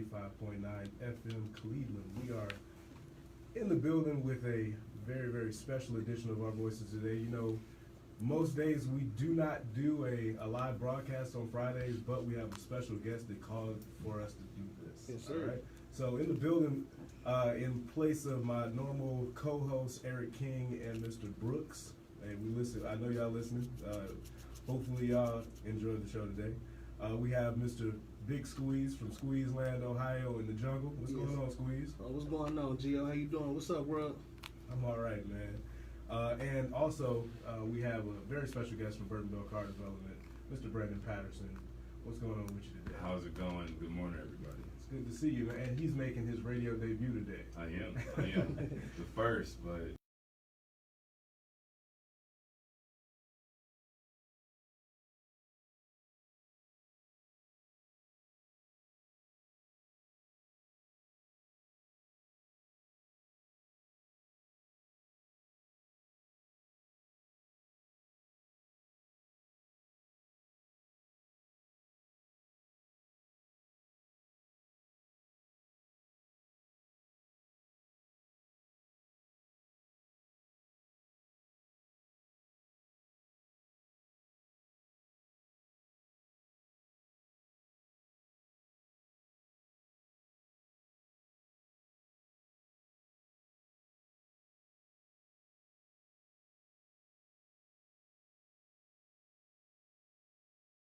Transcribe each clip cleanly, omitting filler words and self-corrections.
95.9 FM Cleveland. We are in the building with a very, very special edition of Our Voices today. You know, most days we do not do a live broadcast on Fridays, but we have a special guest that called for us to do this. Yes, sir. All right? So in the building, in place of my normal co-host Eric King and Mr. Brooks, and we listen. I know y'all listening. Hopefully y'all enjoyed the show today. We have Mr. Big Squeeze from Squeeze Land, Ohio, in the jungle. What's going on, Squeeze? What's going on, Gio? How you doing? What's up, world? I'm all right, man. And also, we have a very special guest from Burtonville Car Development, Mr. Brandon Patterson. What's going on with you today? How's it going? Good morning, everybody. It's good to see you, man. And he's making his radio debut today. I am. The first, but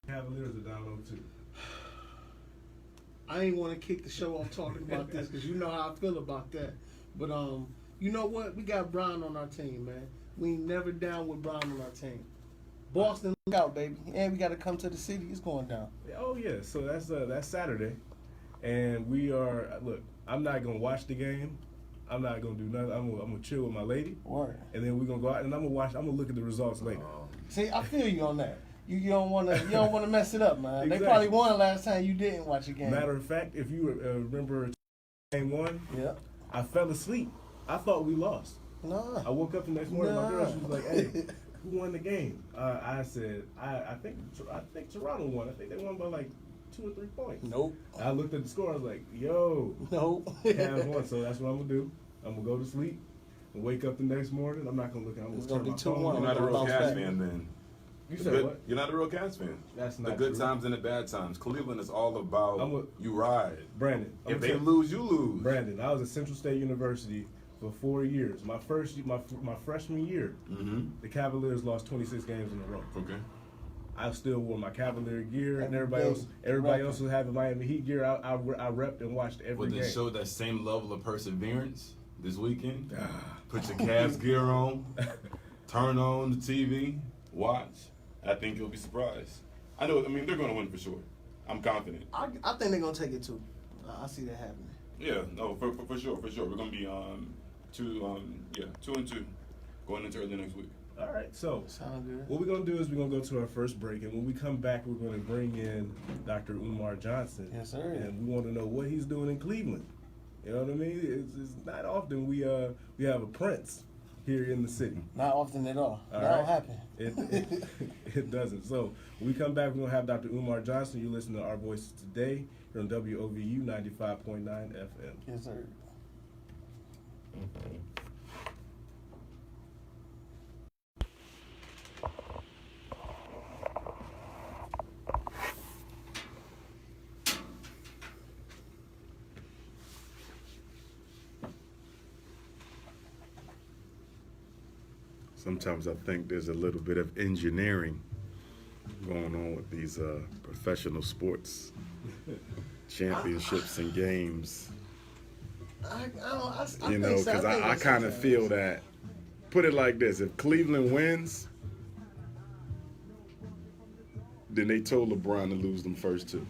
Cavaliers are down 0-2. I ain't want to kick the show off talking about this because you know how I feel about that. But you know what? We got Brown on our team, man. We ain't never down with Brown on our team. Boston, look out, baby. And we got to come to the city. It's going down. Oh yeah, so that's Saturday, and we are. Look, I'm not gonna watch the game. I'm not gonna do nothing. I'm gonna chill with my lady, Word. and then we're gonna go out and I'm gonna look at the results later. See, I feel you on that. You don't want to mess it up, man. Exactly. They probably won last time you didn't watch a game. Matter of fact, if you remember game one, Yeah. I fell asleep. I thought we lost. No. I woke up the next morning. My girl, Nah. she was like, "Hey, who won the game?" I said, "I think Toronto won. I think they won by like 2 or 3 points." Nope. I looked at the score. I was like, "Yo, Nope. Cavs won." So that's what I'm gonna do. I'm gonna go to sleep and wake up the next morning. I'm not gonna look. I'm It's gonna gonna turn be my phone 2-1. on. you're not a real Bounce Cavs back. fan then. You The said good- what? You're not a real Cavs fan. That's The not good true. times and the bad times. Cleveland is all about I'm a- you ride. Brandon. I'm If gonna they tell- lose, you lose. Brandon, I was at Central State University for 4 years. My freshman year, Mm-hmm. the Cavaliers lost 26 games in a row. Okay. I still wore my Cavalier gear, and Every everybody day. else was having Miami Heat gear. I repped and watched every Would game. they show that same level of perseverance this weekend? Ah. Put your Cavs gear on, turn on the TV, watch. I think you'll be surprised. I mean, they're going to win for sure. I'm confident. I think they're going to take it too. I see that happening. Yeah, no, for sure. We're going to be 2-2 going into early next week. All right, so Sound good. what we're going to do is we're going to go to our first break, and when we come back, we're going to bring in Dr.Umar Johnson. Yes, sir. And we want to know what he's doing in Cleveland. You know what I mean? It's not often we have a prince here in the city. Not often at all. All That right. don't happen. It doesn't. So when we come back, we're going to have Dr. Umar Johnson. You listen to Our Voices Today here on W.O.V.U 95.9 FM. Yes, sir. Sometimes I think there's a little bit of engineering going on with these professional sports championships and games. I You know, think so. because think I that's kind of sometimes. feel that. Put it like this: if Cleveland wins, then they told LeBron to lose them first two,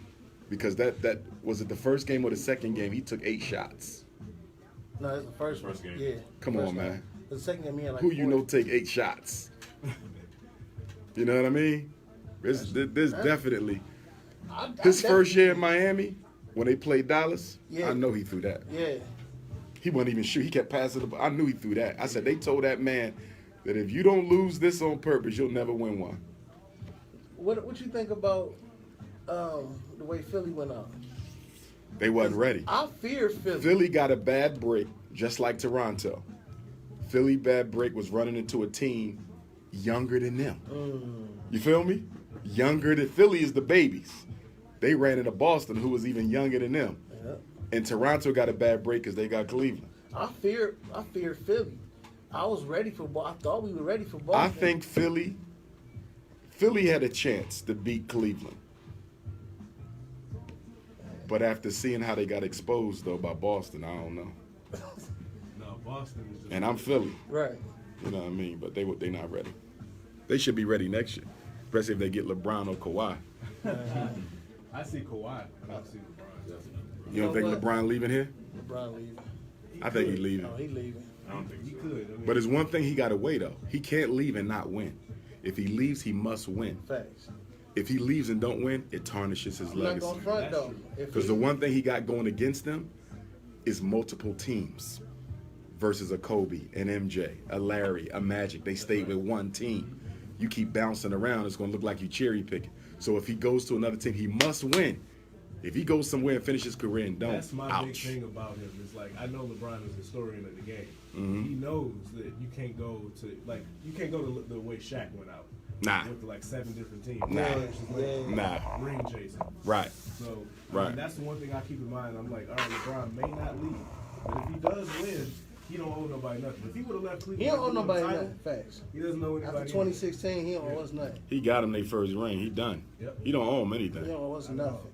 because that was it. The first game or the second game, he took 8 shots. No, it's the first First game. Yeah. Come first on, game. man. The second game, he had like Who you 40. know take 8 shots? You know what I mean? There's definitely I his first definitely- year in Miami when they played Dallas. Yeah. I know he threw that. Yeah. He wasn't even shoot. He kept passing the ball. I knew he threw that. I said they told that man that if you don't lose this on purpose, you'll never win one. What you think about the way Philly went out? They wasn't ready. I fear Philly. Philly got a bad break, just like Toronto. Philly bad break was running into a team younger than them. You feel me? Younger than Philly is the babies. They ran into Boston, who was even younger than them. Yeah. And Toronto got a bad break because they got Cleveland. I fear Philly. I was ready for. I thought we were ready for Boston. I think Philly had a chance to beat Cleveland. But after seeing how they got exposed, though, by Boston, I don't know. No, Boston is just. And I'm Philly. Right. You know what I mean? But they not ready. They should be ready next year, especially if they get LeBron or Kawhi. I see Kawhi. I don't see LeBron. You don't think LeBron leaving here? LeBron leaving. I think he's leaving. Oh, he leaving. I don't think He so. could. I mean, But there's one thing he got to weigh, though. He can't leave and not win. If he leaves, he must win. Facts. If he leaves and don't win, it tarnishes his I'm not legacy. gonna front That's though. true. Because the one thing he got going against him is multiple teams versus a Kobe, an MJ, a Larry, a Magic. They stayed with one team. You keep bouncing around, it's going to look like you cherry picking. So if he goes to another team, he must win. If he goes somewhere and finishes his career and don't, that's my big ouch. thing about him. It's like I know LeBron is a historian of the game. Mm-hmm. He knows that you can't go to the way Shaq went out. Nah. With like 7 different teams. Nah. It's just like Nah. ring chasing. Right. So Right. I mean, that's the one thing I keep in mind. I'm like, all right, LeBron may not leave, but if he does win, he don't owe nobody nothing. If he would have left Cleveland, He don't owe won the nobody title, nothing. Facts. He doesn't know anybody. After 2016, he don't owe us nothing. He got him their first ring. He done. Yep. He don't owe him He anything. don't owe us I know. nothing.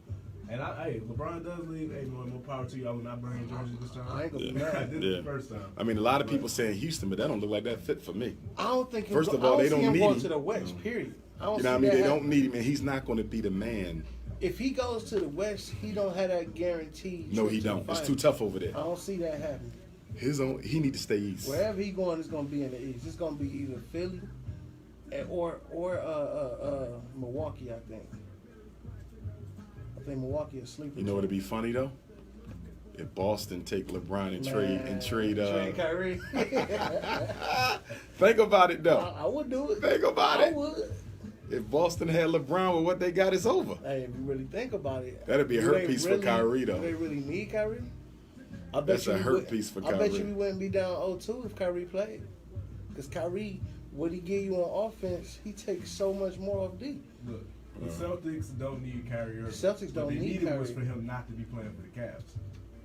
And hey, LeBron does leave. Hey, more power to you. I will not bring jerseys this time. I ain't gonna be Yeah. mad. This Yeah. is the first time. I mean, a lot of people saying Houston, but that don't look like that fit for me. I don't think. First of I all, they see don't him need going him. to the West. Period. I don't You see know what I mean? that They happening. don't need him, and he's not going to be the man. If he goes to the West, he don't have that guaranteed. No, trip he to the don't. It's finals. too tough over there. I don't see that happening. He need to stay east. Wherever he going, it's gonna be in the East. It's gonna be either Philly or Milwaukee. I think Milwaukee is sleeping. You know what'd be funny though? If Boston take LeBron and trade trade Kyrie. Think about it though. I would do it. Think about I it. would. If Boston had LeBron with what they got, it's over. Hey, if you really think about it, That'd be a do hurt they piece for really- Kyrie, though. Do they really need Kyrie? I bet That's you a we hurt would- piece for I bet you Kyrie. we wouldn't be down 0-2 if Kyrie played. Because Kyrie, what he give you on offense, he takes so much more off D. Look, the Celtics don't need Kyrie Irving. Celtics What don't they need needed was Kyrie. for him not to be playing for the Cavs.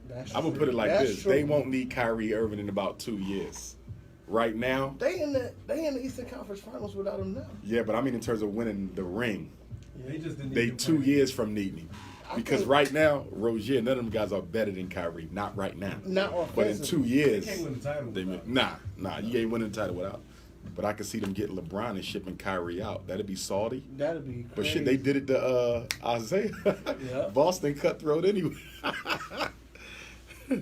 That's I'm gonna true. put it like That's this: true. they won't need Kyrie Irving in about 2 years. Right now, They in the Eastern Conference Finals without him now. yeah, but I mean in terms of winning the ring, They just didn't. they need him 2 playing. years from needing him. I Because think- right now, Rozier, none of them guys are better than Kyrie. Not right now. Not But in offensively. 2 years, They can't win the title they without nah, you ain't winning the title without. But I can see them getting LeBron and shipping Kyrie out. That'd be salty. That'd be crazy. But shit, they did it to Isaiah. Yeah. Boston cutthroat anyway. I'll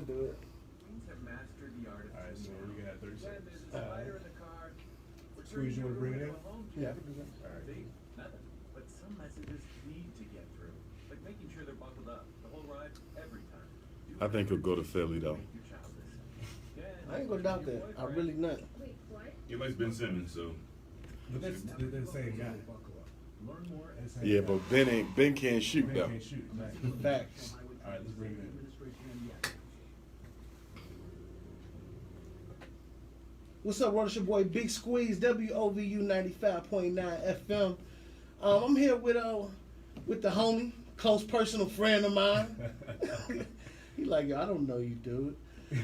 do it. Have mastered the art of All right, so we got 30 seconds. Spider in the car. Squeeze, you wanna bring it in? Yeah. All right. Nothing. But some messages need to get through. Like making sure they're buckled up the whole ride, every time. I think he'll go to Philly though. Your child this. I ain't gonna doubt that. I really not. He likes Ben Simmons, so But that's they're the same guy. Learn more They're the same Yeah, guy. but Ben can't shoot Ben though. can't shoot. Exactly. Facts. All right, let's bring it in. What's up, It's your boy Big Squeeze, W.O.V.U 95.9 FM. I'm here with the homie, close personal friend of mine. He like, yo, I don't know you, dude.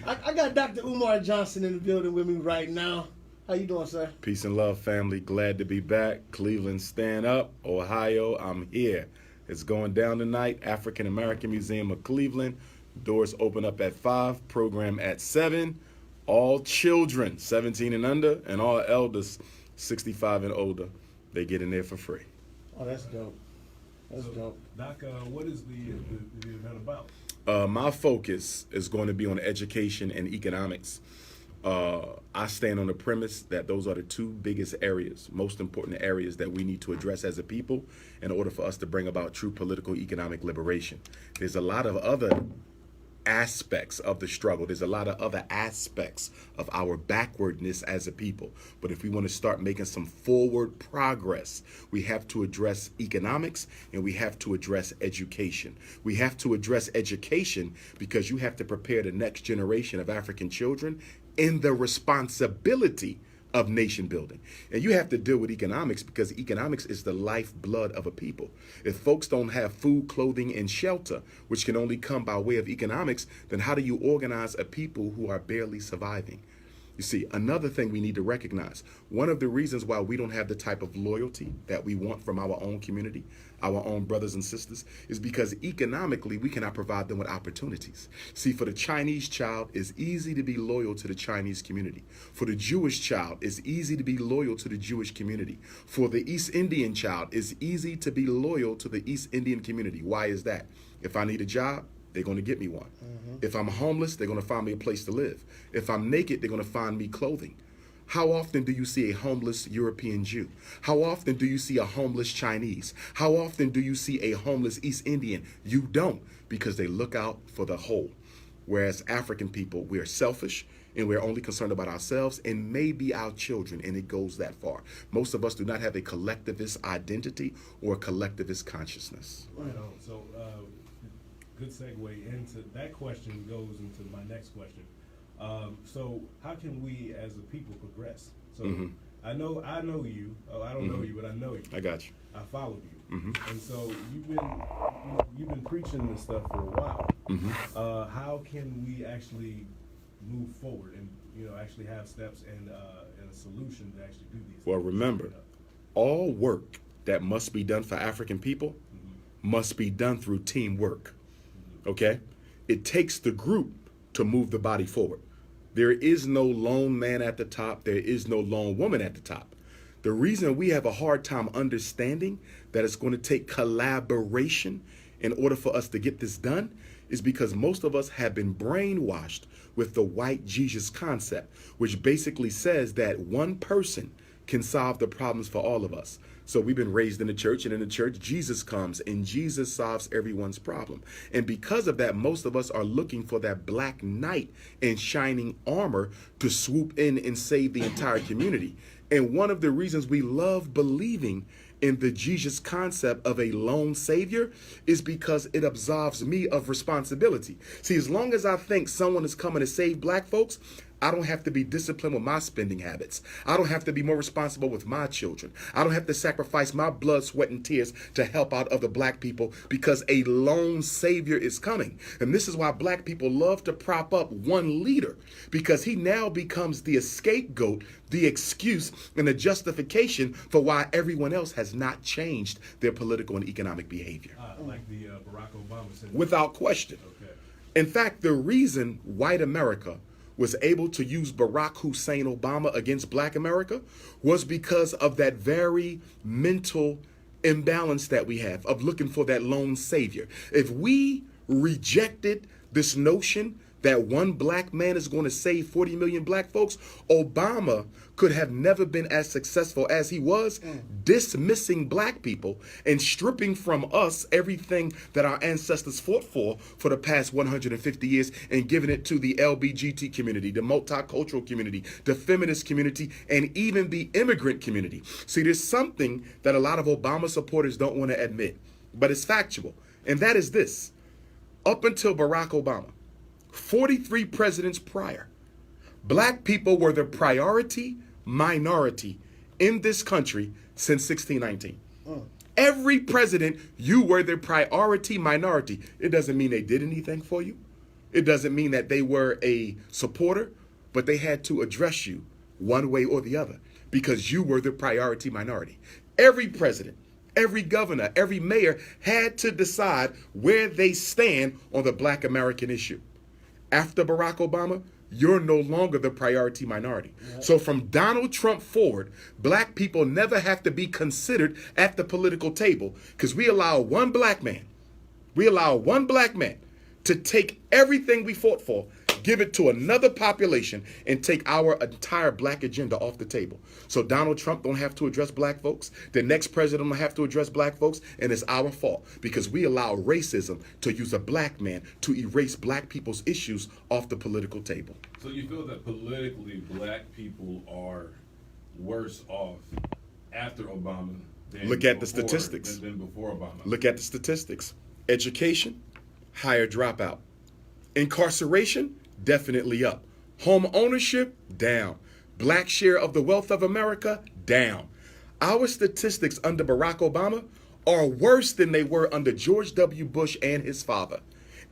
I got Dr.Umar Johnson in the building with me right now. How you doing, sir? Peace and love, family. Glad to be back. Cleveland, stand up. Ohio, I'm here. It's going down tonight. African American Museum of Cleveland. Doors open up at 5. Program at 7. All children 17 and under, and all elders 65 and older, they get in there for free. Oh, that's dope. That's So, dope. Doc, what is the event about? My focus is going to be on education and economics. I stand on the premise that those are the 2 biggest areas, most important areas that we need to address as a people in order for us to bring about true political economic liberation. There's a lot of other aspects of the struggle. There's a lot of other aspects of our backwardness as a people. But if we want to start making some forward progress, we have to address economics and we have to address education. We have to address education because you have to prepare the next generation of African children in the responsibility of nation building. And you have to deal with economics because economics is the lifeblood of a people. If folks don't have food, clothing, and shelter, which can only come by way of economics, then how do you organize a people who are barely surviving? You see, another thing we need to recognize, one of the reasons why we don't have the type of loyalty that we want from our own community, our own brothers and sisters, is because economically we cannot provide them with opportunities. See, for the Chinese child, it's easy to be loyal to the Chinese community. For the Jewish child, it's easy to be loyal to the Jewish community. For the East Indian child, it's easy to be loyal to the East Indian community. Why is that? If I need a job, they're going to get me one. If I'm homeless, they're going to find me a place to live. If I'm naked, they're going to find me clothing. How often do you see a homeless European Jew? How often do you see a homeless Chinese? How often do you see a homeless East Indian? You don't, because they look out for the whole. Whereas African people, we're selfish and we're only concerned about ourselves and maybe our children, and it goes that far. Most of us do not have a collectivist identity or a collectivist consciousness. Right on. So, good segue into that question goes into my next question. So how can we as a people progress? So I know you. Oh, I don't know you, but I know you. I got you. I followed you. And so you've been preaching this stuff for a while. How can we actually move forward and actually have steps and a solution to actually do these Well, things? remember, all work that must be done for African people must be done through teamwork. Okay? It takes the group to move the body forward. There is no lone man at the top. There is no lone woman at the top. The reason we have a hard time understanding that it's going to take collaboration in order for us to get this done is because most of us have been brainwashed with the white Jesus concept, which basically says that one person can solve the problems for all of us. So we've been raised in the church, and in the church, Jesus comes and Jesus solves everyone's problem. And because of that, most of us are looking for that black knight in shining armor to swoop in and save the entire community. And one of the reasons we love believing in the Jesus concept of a lone savior is because it absolves me of responsibility. See, as long as I think someone is coming to save black folks, I don't have to be disciplined with my spending habits. I don't have to be more responsible with my children. I don't have to sacrifice my blood, sweat, and tears to help out other black people because a lone savior is coming. And this is why black people love to prop up one leader, because he now becomes the scapegoat, the excuse, and the justification for why everyone else has not changed their political and economic behavior. Like the Barack Obama syndrome. Without question. Okay. In fact, the reason white America was able to use Barack Hussein Obama against black America was because of that very mental imbalance that we have of looking for that lone savior. If we rejected this notion that one black man is going to save 40 million black folks, Obama could have never been as successful as he was, dismissing black people and stripping from us everything that our ancestors fought for the past 150 years and giving it to the LGBT community, the multicultural community, the feminist community, and even the immigrant community. See, there's something that a lot of Obama supporters don't want to admit, but it's factual, and that is this. Up until Barack Obama, 43 presidents prior, black people were the priority minority in this country since 1619. Every president, you were the priority minority. It doesn't mean they did anything for you. It doesn't mean that they were a supporter, but they had to address you one way or the other because you were the priority minority. Every president, every governor, every mayor had to decide where they stand on the black American issue. After Barack Obama, you're no longer the priority minority. So from Donald Trump forward, black people never have to be considered at the political table because we allow one black man to take everything we fought for, give it to another population and take our entire black agenda off the table. So Donald Trump don't have to address black folks. The next president don't have to address black folks. And it's our fault because we allow racism to use a black man to erase black people's issues off the political table. So you feel that politically black people are worse off after Obama than Look at the before- statistics. than before Obama? Look at the statistics. Education, higher dropout. Incarceration, definitely up. Home ownership, down. Black share of the wealth of America, down. Our statistics under Barack Obama are worse than they were under George W. Bush and his father.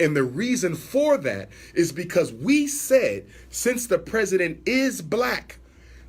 And the reason for that is because we said, since the president is black,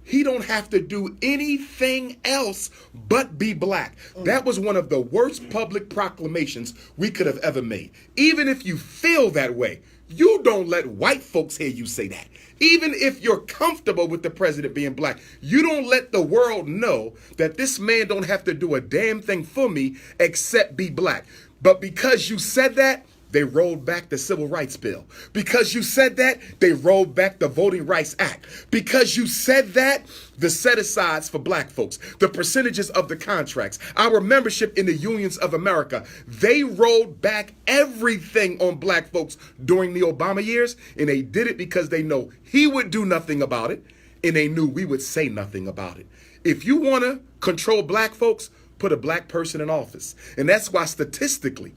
he don't have to do anything else but be black. That was one of the worst public proclamations we could have ever made. Even if you feel that way, you don't let white folks hear you say that. Even if you're comfortable with the president being black, you don't let the world know that this man don't have to do a damn thing for me except be black. But because you said that, they rolled back the Civil Rights Bill. Because you said that, they rolled back the Voting Rights Act. Because you said that, the set-asides for black folks, the percentages of the contracts, our membership in the unions of America, they rolled back everything on black folks during the Obama years, and they did it because they know he would do nothing about it, and they knew we would say nothing about it. If you want to control black folks, put a black person in office. And that's why statistically,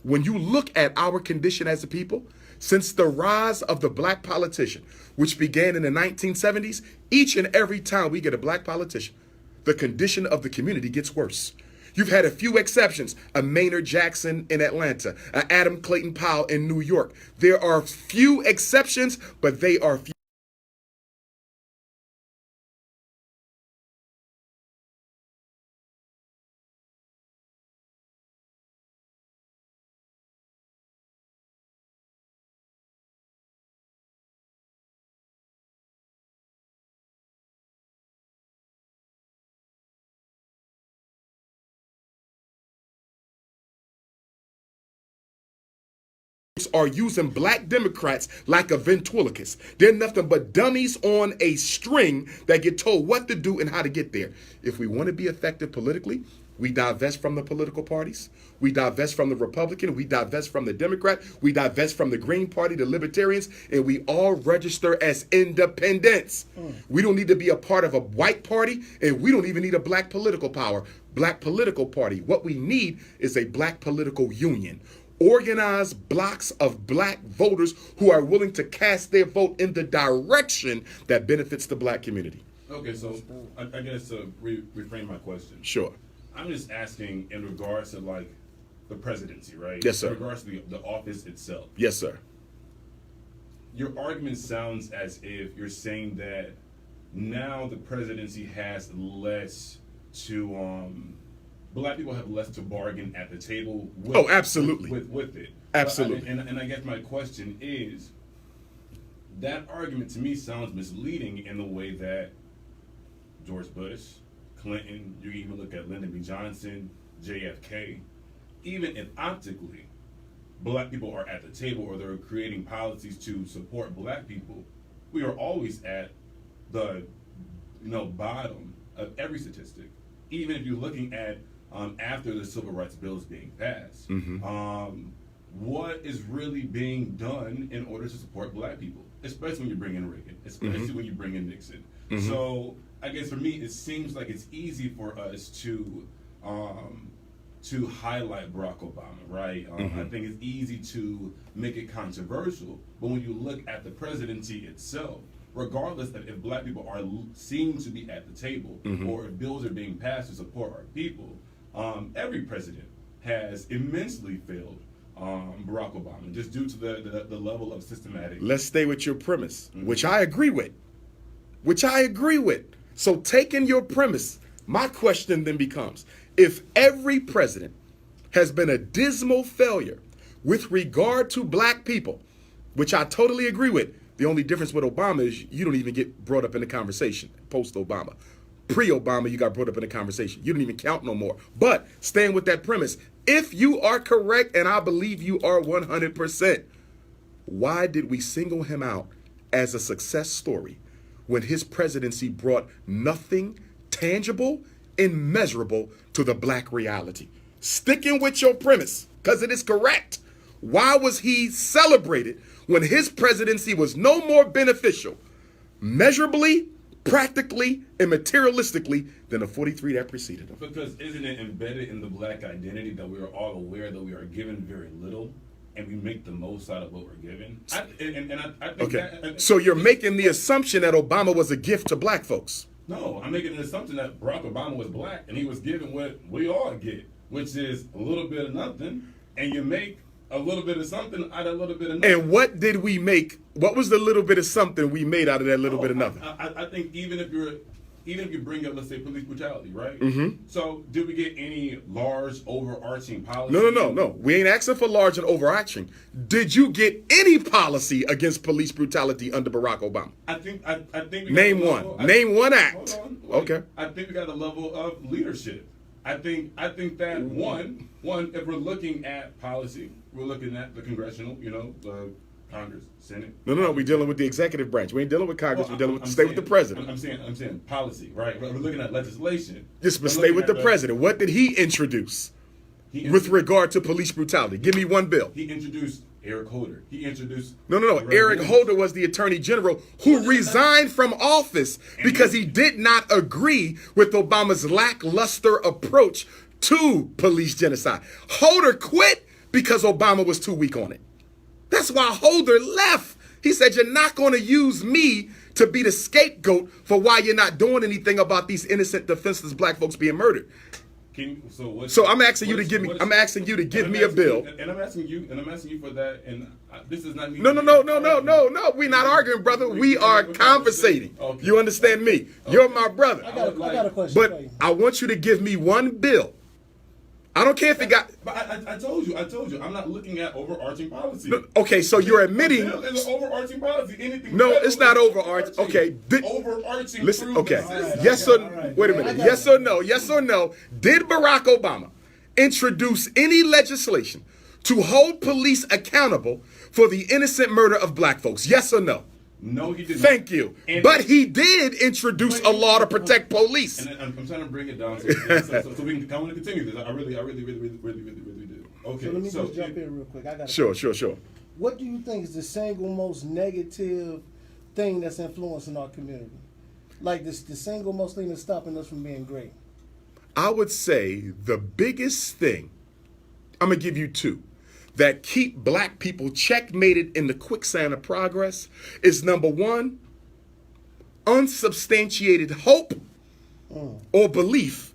when you look at our condition as a people, since the rise of the black politician, which began in the 1970s, each and every time we get a black politician, the condition of the community gets worse. You've had a few exceptions, a Maynard Jackson in Atlanta, a Adam Clayton Powell in New York. There are few exceptions, but they are few. Are using black Democrats like a ventriloquist. They're nothing but dummies on a string that get told what to do and how to get there. If we want to be effective politically, we divest from the political parties. We divest from the Republican. We divest from the Democrat. We divest from the Green Party, the Libertarians, and we all register as independents. We don't need to be a part of a white party, and we don't even need a black political power, black political party. What we need is a black political union. Organized blocks of black voters who are willing to cast their vote in the direction that benefits the black community. Okay, so I guess to reframe my question. Sure. I'm just asking in regards to like the presidency, right? Yes, sir. In regards to the office itself. Yes, sir. Your argument sounds as if you're saying that now the presidency has less to black people have less to bargain at the table with, Oh, absolutely. with it. Absolutely. And I guess my question is, that argument to me sounds misleading in the way that George Bush, Clinton, you even look at Lyndon B. Johnson, JFK, even if optically black people are at the table or they're creating policies to support black people, we are always at the bottom of every statistic. Even if you're looking at after the Civil Rights Bill is being passed, what is really being done in order to support black people, especially when you bring in Reagan, especially when you bring in Nixon. So I guess for me, it seems like it's easy for us to highlight Barack Obama, right? I think it's easy to make it controversial, but when you look at the presidency itself, regardless of if black people seem to be at the table or if bills are being passed to support our people, every president has immensely failed Barack Obama just due to the level of systematic. Let's stay with your premise, which I agree with. So taking your premise, my question then becomes, if every president has been a dismal failure with regard to black people, which I totally agree with, the only difference with Obama is you don't even get brought up in the conversation post-Obama. Pre-Obama, you got brought up in the conversation. You don't even count no more. But staying with that premise, if you are correct, and I believe you are 100%, why did we single him out as a success story when his presidency brought nothing tangible and measurable to the black reality? Sticking with your premise, because it is correct. Why was he celebrated when his presidency was no more beneficial, measurably, practically, and materialistically than the 43 that preceded him? Because isn't it embedded in the black identity that we are all aware that we are given very little, and we make the most out of what we're given? I think Okay, so you're making the assumption that Obama was a gift to black folks. No, I'm making an assumption that Barack Obama was black, and he was given what we all get, which is a little bit of nothing, and you make a little bit of something out of a little bit of nothing. And what did we make? What was the little bit of something we made out of that little bit of nothing? I think even if you bring up, let's say, police brutality, right? Mm-hmm. So did we get any large overarching policy? No. We ain't asking for large and overarching. Did you get any policy against police brutality under Barack Obama? I think we Name got a one. level, Name one act. Hold on, wait. Okay. I think we got a level of leadership. I think that one, if we're looking at policy, we're looking at the congressional, Congress, Senate. No. We're dealing with the executive branch. We ain't dealing with Congress. We're dealing with stay with the president. I'm saying policy, right? We're looking at legislation. Just but stay with the president. What did he introduce with regard to police brutality? Give me one bill. He introduced Eric Holder. He introduced No. Eric Holder was the attorney general who resigned from office because he did not agree with Obama's lackluster approach to police genocide. Holder quit because Obama was too weak on it. That's why Holder left. He said, you're not going to use me to be the scapegoat for why you're not doing anything about these innocent, defenseless black folks being murdered. So I'm asking you to give me. I'm asking you to give me a bill. And I'm asking you for that. And this is not me. No. We're not arguing, brother. We are conversating. Okay. You understand me? You're my brother. I got a question for But you. I want you to give me one bill. I don't care if it got. But I told you, I'm not looking at overarching policy. No, okay, so you're admitting. It's an overarching policy. Anything. No, it's not overarching. Okay, overarching. listen. through Okay, the system. yes or All right. wait a minute. Yes or no? Yes or no? Did Barack Obama introduce any legislation to hold police accountable for the innocent murder of black folks? Yes or no? No, he did not. Thank you. And- But he did introduce a law to protect police. And I'm trying to bring it down so we can. I want to continue this. I really do. Okay. So let me just jump in real quick. I got Sure. What do you think is the single most negative thing that's influencing our community? Like the single most thing that's stopping us from being great? I would say the biggest thing, I'm going to give you two, that keep black people checkmated in the quicksand of progress is number one, unsubstantiated hope or belief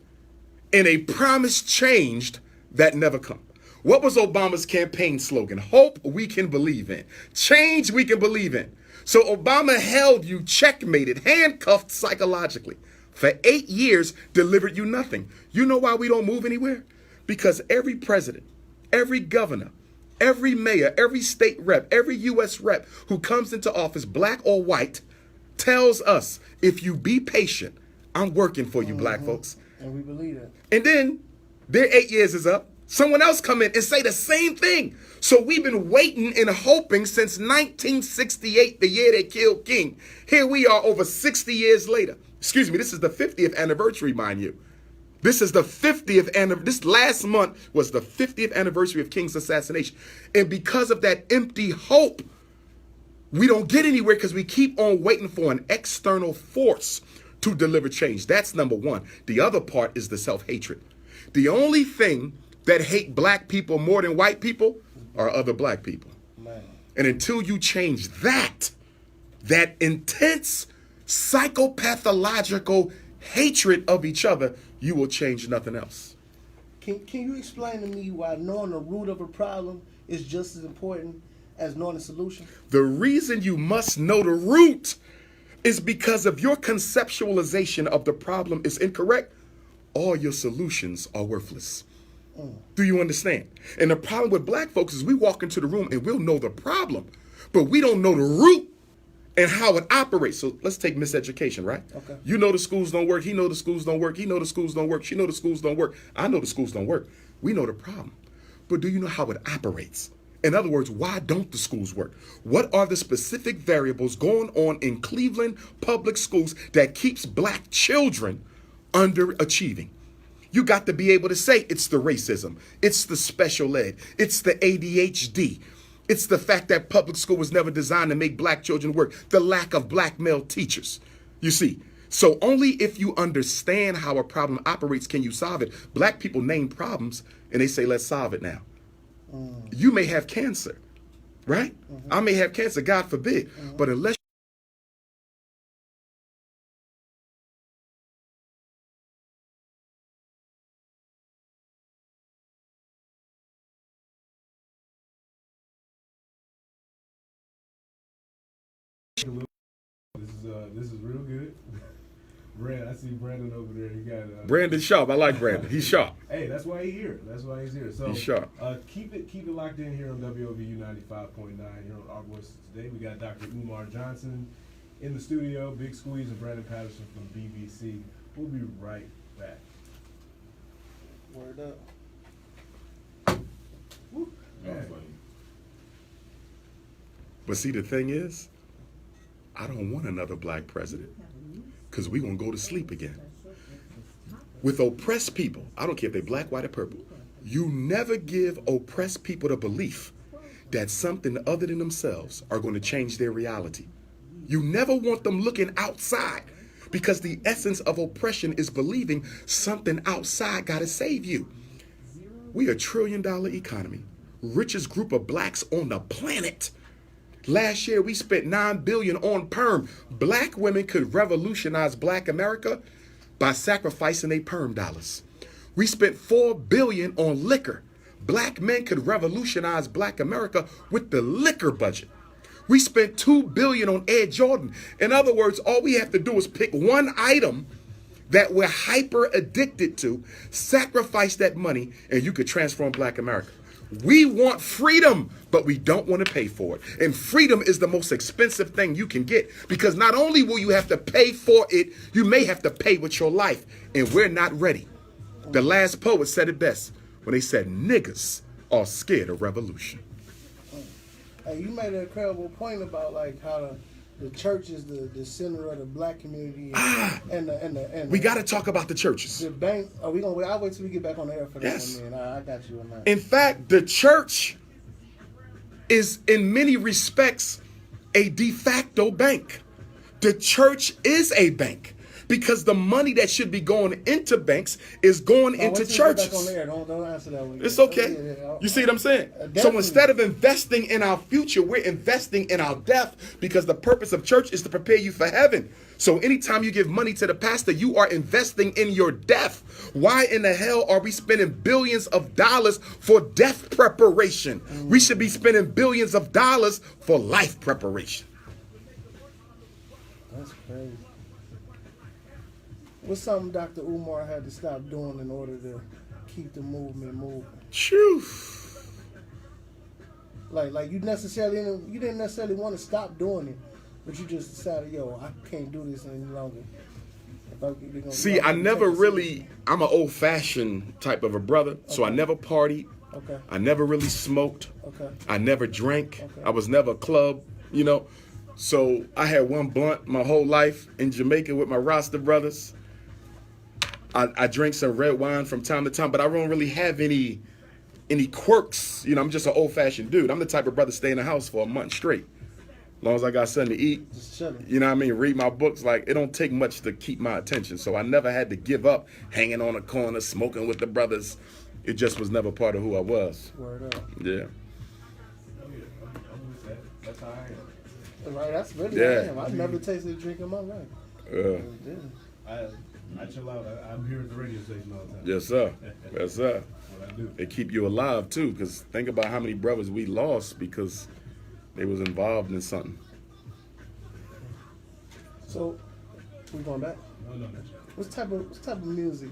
in a promise changed that never come. What was Obama's campaign slogan? Hope we can believe in. Change we can believe in. So Obama held you checkmated, handcuffed psychologically. For 8 years, delivered you nothing. You know why we don't move anywhere? Because every president, every governor, every mayor, every state rep, every U.S. rep who comes into office, black or white, tells us, if you be patient, I'm working for you, black folks. And we believe it. And then their 8 years is up. Someone else come in and say the same thing. So we've been waiting and hoping since 1968, the year they killed King. Here we are over 60 years later. Excuse me, this is the 50th anniversary, mind you. This is the 50th anniversary. This last month was the 50th anniversary of King's assassination. And because of that empty hope, we don't get anywhere because we keep on waiting for an external force to deliver change. That's number one. The other part is the self-hatred. The only thing that hate black people more than white people are other black people. Man. And until you change that intense psychopathological hatred of each other, you will change nothing else. Can you explain to me why knowing the root of a problem is just as important as knowing the solution? The reason you must know the root is because if your conceptualization of the problem is incorrect, all your solutions are worthless. Do you understand? And the problem with black folks is we walk into the room and we'll know the problem, but we don't know the root and how it operates. So let's take miseducation, right? Okay. You know the schools don't work. He know the schools don't work. He know the schools don't work. She know the schools don't work. I know the schools don't work. We know the problem. But do you know how it operates? In other words, why don't the schools work? What are the specific variables going on in Cleveland public schools that keeps black children underachieving? You got to be able to say it's the racism, it's the special ed, it's the ADHD, it's the fact that public school was never designed to make black children work, the lack of black male teachers. You see, so only if you understand how a problem operates can you solve it. Black people name problems and they say, let's solve it now. You may have cancer, right? I may have cancer, God forbid, but unless This is real good. Brand, I see Brandon over there. He got Brandon sharp. I like Brandon. He's sharp. Hey, that's why he's here. That's why he's here. So He's sharp. Keep it locked in here on W.O.V.U 95.9 here on Our Voices Today. We got Dr. Umar Johnson in the studio, Big Squeeze and Brandon Patterson from BBC. We'll be right back. Word up. Woo. That was Man. funny. But see, the thing is, I don't want another black president because we're going to go to sleep again. With oppressed people, I don't care if they're black, white, or purple, you never give oppressed people the belief that something other than themselves are going to change their reality. You never want them looking outside because the essence of oppression is believing something outside got to save you. We a $1 trillion economy, richest group of blacks on the planet. Last year, we spent $9 billion on perm. Black women could revolutionize black America by sacrificing their perm dollars. We spent $4 billion on liquor. Black men could revolutionize black America with the liquor budget. We spent $2 billion on Air Jordan. In other words, all we have to do is pick one item that we're hyper addicted to, sacrifice that money, and you could transform black America. We want freedom, but we don't want to pay for it. And freedom is the most expensive thing you can get because not only will you have to pay for it, you may have to pay with your life. And we're not ready. The last poet said it best when they said niggas are scared of revolution. Hey, you made an incredible point about like how the church is the center of the black community and We got to talk about the churches. the bank. Are we gonna wait? I'll wait till we get back on the air for that Yes. one, man. I got you on that. In fact, the church is in many respects a de facto bank. The church is a bank because the money that should be going into banks is going into wait till we get back on churches. the air. Don't answer that one. It's okay. Yeah. You see what I'm saying? So Definitely. instead of investing in our future, we're investing in our death because the purpose of church is to prepare you for heaven. So anytime you give money to the pastor, you are investing in your death. Why in the hell are we spending billions of dollars for death preparation? We should be spending billions of dollars for life preparation. That's crazy. What's something Dr. Umar had to stop doing in order to keep the movement moving? Phew. Like you didn't necessarily want to stop doing it, but you just decided, yo, I can't do this any longer. See, I never really, I'm an old fashioned type of a brother, so I never partied. Okay. I never really smoked. Okay. I never drank. Okay. I was never a club, you know. So I had one blunt my whole life in Jamaica with my Rasta brothers. I drink some red wine from time to time, but I don't really have any quirks. You know, I'm just an old fashioned dude. I'm the type of brother stay in the house for a month straight. As long as I got something to eat, Just chilling. you know what I mean? Read my books. Like, it don't take much to keep my attention. So I never had to give up hanging on a corner, smoking with the brothers. It just was never part of who I was. Word up. Yeah. I'm with that. That's how I am. Right, that's really Yeah. I am. I've never tasted a drink in my life. Uh, I chill out. I'm here at the radio station all the time. yes, sir. Yes, sir. That's what I do. They keep you alive, too, because think about how many brothers we lost because they was involved in something. So, we going back? No. What type of music?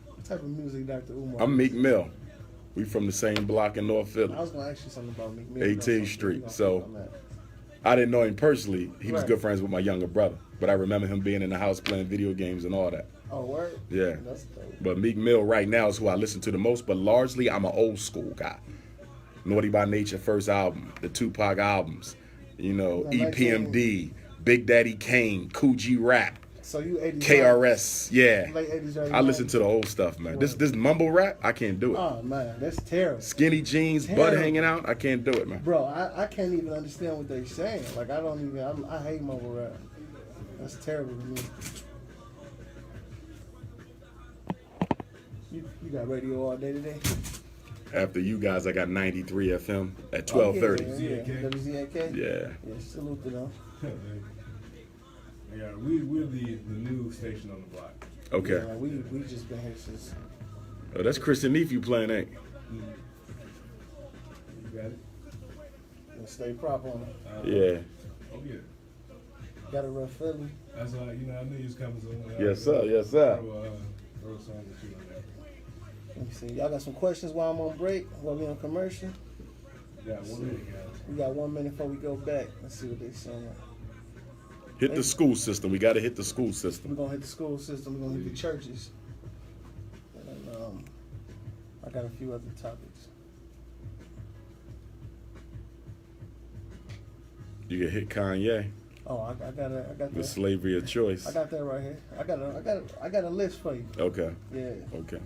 What type of music, Dr. Umar? I'm Meek Mill. We from the same block in North Philly. I was gonna ask you something about Meek Mill. 18th Street. We gonna So- talk on that. I didn't know him personally. He was Right. good friends with my younger brother. But I remember him being in the house playing video games and all that. Oh, word? Yeah. That's dope. But Meek Mill right now is who I listen to the most. But largely, I'm an old school guy. Naughty by Nature first album, the Tupac albums, you know, Yeah, EPMD, Big Daddy Kane, Coogee Rap, So you 80s. KRS, yeah. Late 80s, early I listen 90s. to the old stuff, man. This Word. mumble rap, I can't do it. Oh man, that's terrible. Skinny jeans, butt Terrible. hanging out, I can't do it, man. Bro, I can't even understand what they're saying. Like I hate mumble rap. That's terrible to me. You got radio all day today? After you guys, I got 93 FM at Oh, 12:30. Yeah, WZAK? Yeah. Yeah, salute to them. Yeah, we're the new station on the block. Okay. Yeah, we just been here since. Oh, that's Chris and Nephew playing, ain't it? You got it? Stay prop on it. Yeah. Oh yeah. Got a rough Philly. That's why I knew you was coming soon. Yes, sir. Yes, sir. Throw a song with you on there. Let me see. Y'all got some questions while I'm on break? While we on commercial? You got 1 minute, guys. We got 1 minute before we go back. Let's see what they saying. Hit the school system. We got to hit the school We're system. gonna hit the school system. We're gonna hit the churches. And I got a few other topics. You can hit Kanye Oh, I got with that. slavery of choice. I got that right here. I got a list for you. Okay. Yeah. Okay.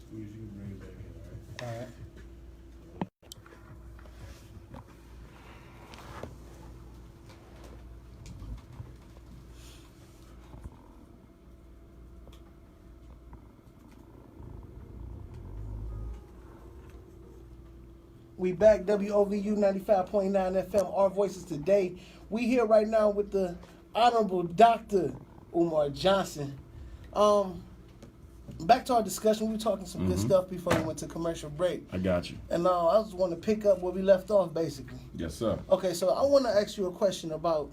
Squeeze, you can bring it back in, all right? All right. We back, W.O.V.U 95.9 FM, Our Voices Today. We here right now with the Honorable Dr. Umar Johnson. Back to our discussion, we were talking some good stuff before we went to commercial break. I got you. And I just want to pick up where we left off, basically. Yes, sir. Okay, so I want to ask you a question about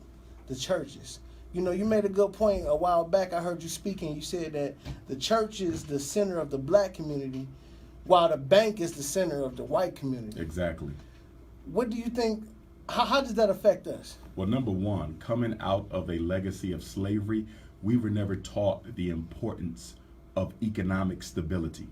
the churches. You know, you made a good point a while back. I heard you speaking. You said that the church is the center of the black community, while the bank is the center of the white community. Exactly. What do you think? How does that affect us? Well, number one, coming out of a legacy of slavery, we were never taught the importance of economic stability.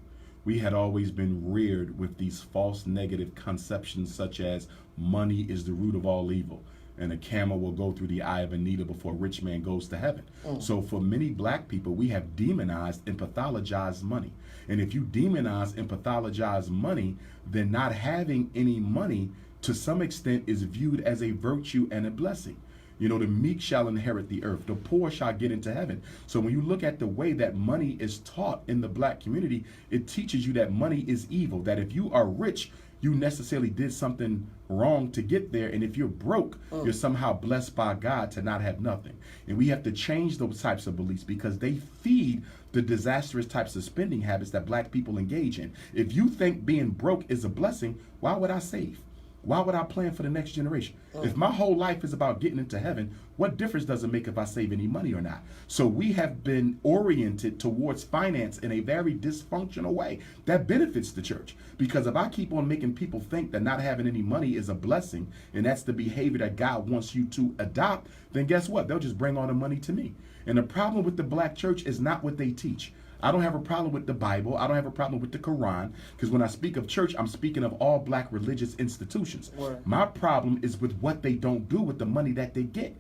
We had always been reared with these false negative conceptions such as money is the root of all evil, and a camel will go through the eye of a needle before a rich man goes to heaven. So for many black people, we have demonized and pathologized money. And if you demonize and pathologize money, then not having any money to some extent is viewed as a virtue and a blessing. You know, the meek shall inherit the earth. The poor shall get into heaven. So when you look at the way that money is taught in the black community, it teaches you that money is evil, that if you are rich, you necessarily did something wrong to get there. And if you're broke, you're somehow blessed by God to not have nothing. And we have to change those types of beliefs because they feed the disastrous types of spending habits that black people engage in. If you think being broke is a blessing, why would I save? Why would I plan for the next generation? If my whole life is about getting into heaven, what difference does it make if I save any money or not? So we have been oriented towards finance in a very dysfunctional way that benefits the church. Because if I keep on making people think that not having any money is a blessing, and that's the behavior that God wants you to adopt, then guess what? They'll just bring all the money to me. And the problem with the black church is not what they teach. I don't have a problem with the Bible. I don't have a problem with the Quran, because when I speak of church, I'm speaking of all black religious institutions. Right. My problem is with what they don't do with the money that they get.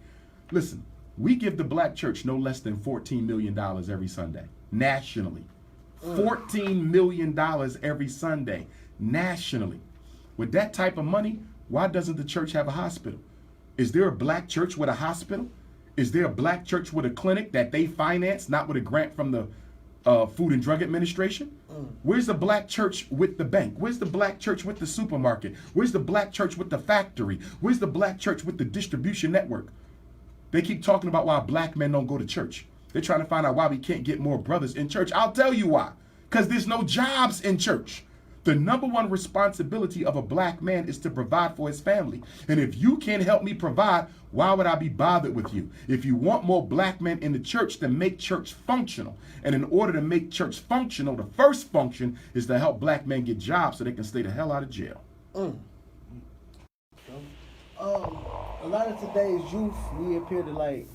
Listen, we give the black church no less than $14 million every Sunday, nationally. $14 million every Sunday, nationally. With that type of money, why doesn't the church have a hospital? Is there a black church with a hospital? Is there a black church with a clinic that they finance, not with a grant from the Food and Drug Administration? Where's the black church with the bank? Where's the black church with the supermarket? Where's the black church with the factory? Where's the black church with the distribution network? They keep talking about why black men don't go to church. They're trying to find out why we can't get more brothers in church. I'll tell you why. Because there's no jobs in church. The number one responsibility of a black man is to provide for his family. And if you can't help me provide, why would I be bothered with you? If you want more black men in the church, then make church functional. And in order to make church functional, the first function is to help black men get jobs so they can stay the hell out of jail. A lot of today's youth, we appear to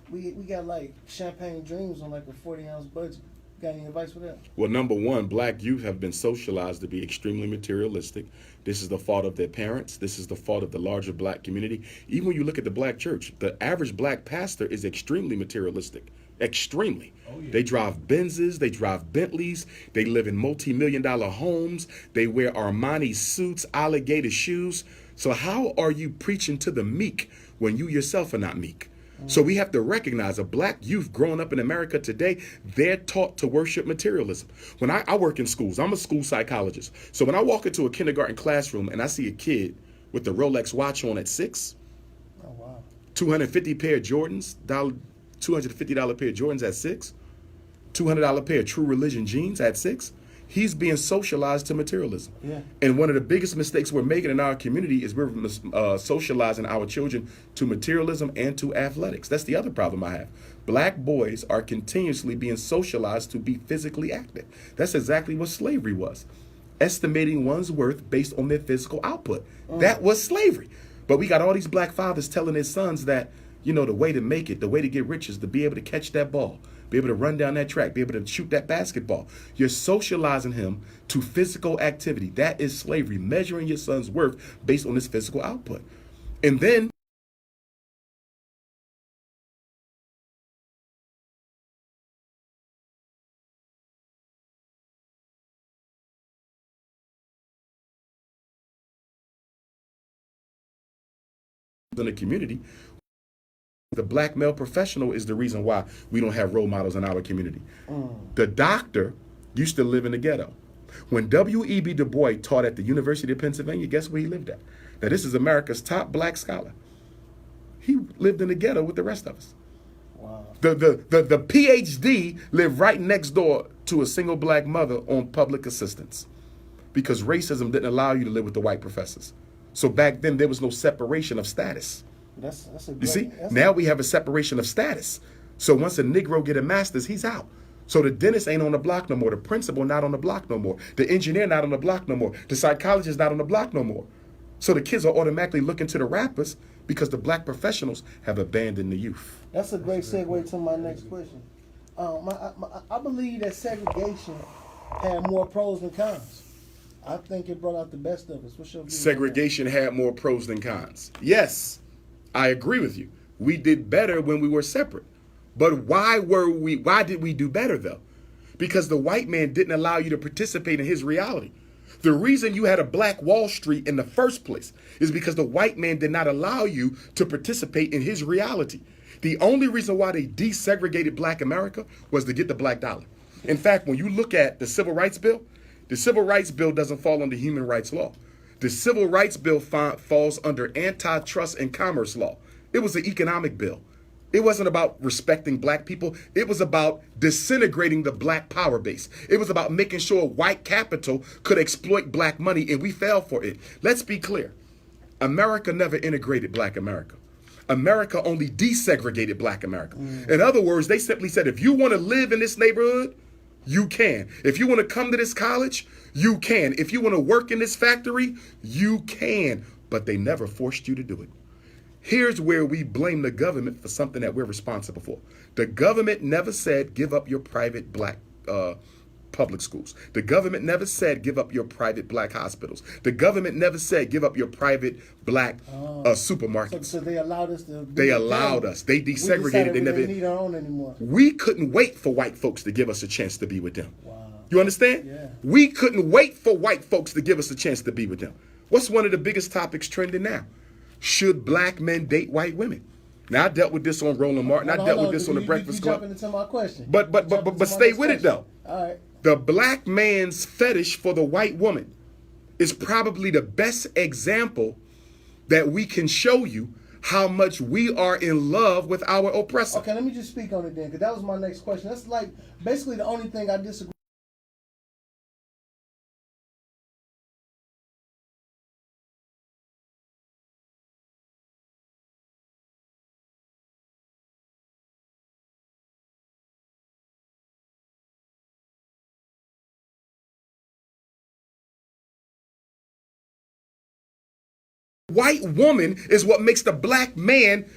we got like champagne dreams on like a 40-ounce budget. Got any advice for that? Well, number one, black youth have been socialized to be extremely materialistic. This is the fault of their parents. This is the fault of the larger black community. Even when you look at the black church, the average black pastor is extremely materialistic. Extremely. Oh, yeah. They drive Benzes, they drive Bentleys, they live in multi-million-dollar homes, they wear Armani suits, alligator shoes. So how are you preaching to the meek when you yourself are not meek? So we have to recognize a black youth growing up in America today, they're taught to worship materialism. When I work in schools, I'm a school psychologist. So when I walk into a kindergarten classroom and I see a kid with the Rolex watch on at 6, Oh wow. 250 pair of Jordans, $250 pair of Jordans at 6, $200 pair of True Religion jeans at 6, he's being socialized to materialism. Yeah. And one of the biggest mistakes we're making in our community is we're socializing our children to materialism and to athletics. That's the other problem I have. Black boys are continuously being socialized to be physically active. That's exactly what slavery was. Estimating one's worth based on their physical output. That was slavery. But we got all these black fathers telling their sons that, you know, the way to make it, the way to get rich is to be able to catch that ball, be able to run down that track, be able to shoot that basketball. You're socializing him to physical activity. That is slavery, measuring your son's worth based on his physical output. And then in the community, the black male professional is the reason why we don't have role models in our community. The doctor used to live in the ghetto. When W.E.B. Du Bois taught at the University of Pennsylvania, guess where he lived at? Now, this is America's top black scholar. He lived in the ghetto with the rest of us. Wow. The PhD lived right next door to a single black mother on public assistance because racism didn't allow you to live with the white professors. So back then, there was no separation of status. That's a great, You see, now we have a separation of status. So once a Negro get a master's, he's out. So the dentist ain't on the block no more. The principal not on the block no more. The engineer not on the block no more. The psychologist not on the block no more. So the kids are automatically looking to the rappers because the black professionals have abandoned the youth. That's a great segue to my next question. I believe that segregation had more pros than cons. I think it brought out the best of us. What's your view? Segregation had more pros than cons. Yes, I agree with you. We did better when we were separate. But why did we do better though? Because the white man didn't allow you to participate in his reality. The reason you had a black Wall Street in the first place is because the white man did not allow you to participate in his reality. The only reason why they desegregated black America was to get the black dollar. In fact, when you look at the Civil Rights Bill doesn't fall under human rights law. The Civil Rights Bill falls under antitrust and commerce law. It was an economic bill. It wasn't about respecting black people. It was about disintegrating the black power base. It was about making sure white capital could exploit black money, and we fell for it. Let's be clear. America never integrated black America. America only desegregated black America. In other words, they simply said, if you want to live in this neighborhood, you can. If you want to come to this college, you can. If you want to work in this factory, you can. But they never forced you to do it. Here's where we blame the government for something that we're responsible for. The government never said give up your private black public schools. The government never said give up your private black hospitals. The government never said give up your private black supermarkets. So they allowed us to. They allowed us. They desegregated. They never didn't need our own anymore. We couldn't wait for white folks to give us a chance to be with them. Wow. You understand? Yeah. We couldn't wait for white folks to give us a chance to be with them. What's one of the biggest topics trending now? Should black men date white women? Now I dealt with this on Roland Martin. I dealt with this on the Breakfast Club. Jumping into my question. But stay with it though. All right. The black man's fetish for the white woman is probably the best example that we can show you how much we are in love with our oppressor. Okay, let me just speak on it then, because that was my next question. That's like basically the only thing I disagree. White woman is what makes the black man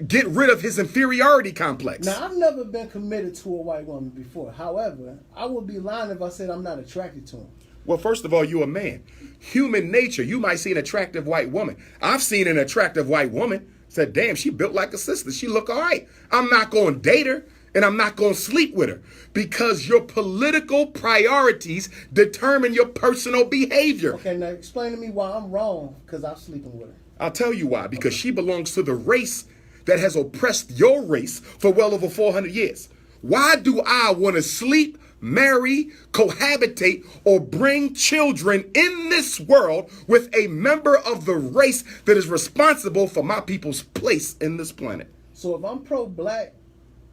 get rid of his inferiority complex. Now, I've never been committed to a white woman before. However, I would be lying if I said I'm not attracted to him. Well, first of all, you're a man. Human nature, you might see an attractive white woman. I've seen an attractive white woman. Said, damn, she built like a sister. She look all right. I'm not going to date her, and I'm not going to sleep with her because your political priorities determine your personal behavior. Okay, now explain to me why I'm wrong because I'm sleeping with her. I'll tell you why. Because she belongs to the race that has oppressed your race for well over 400 years. Why do I want to sleep, marry, cohabitate, or bring children in this world with a member of the race that is responsible for my people's place in this planet? So if I'm pro-black,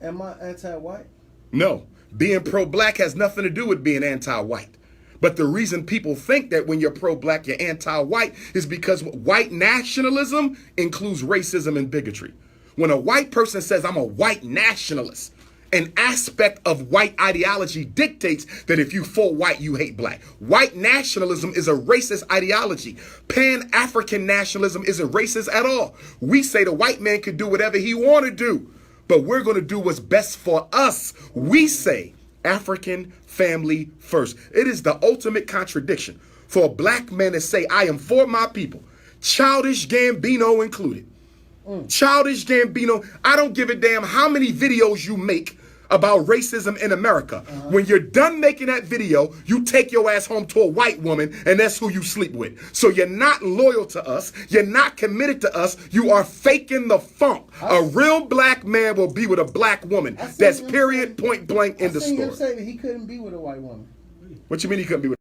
am I anti-white? No. Being pro-black has nothing to do with being anti-white. But the reason people think that when you're pro-black, you're anti-white is because white nationalism includes racism and bigotry. When a white person says, I'm a white nationalist, an aspect of white ideology dictates that if you for white, you hate black. White nationalism is a racist ideology. Pan-African nationalism isn't racist at all. We say the white man can do whatever he want to do, but we're going to do what's best for us. We say African family first. It is the ultimate contradiction for a black man to say, I am for my people, Childish Gambino included. Childish Gambino, I don't give a damn how many videos you make about racism in America. When you're done making that video, you take your ass home to a white woman, and that's who you sleep with. So you're not loyal to us. You're not committed to us. You are faking the funk. A real black man will be with a black woman. That's period, point blank, in the story. I seen him say that he couldn't be with a white woman. What you mean he couldn't be with?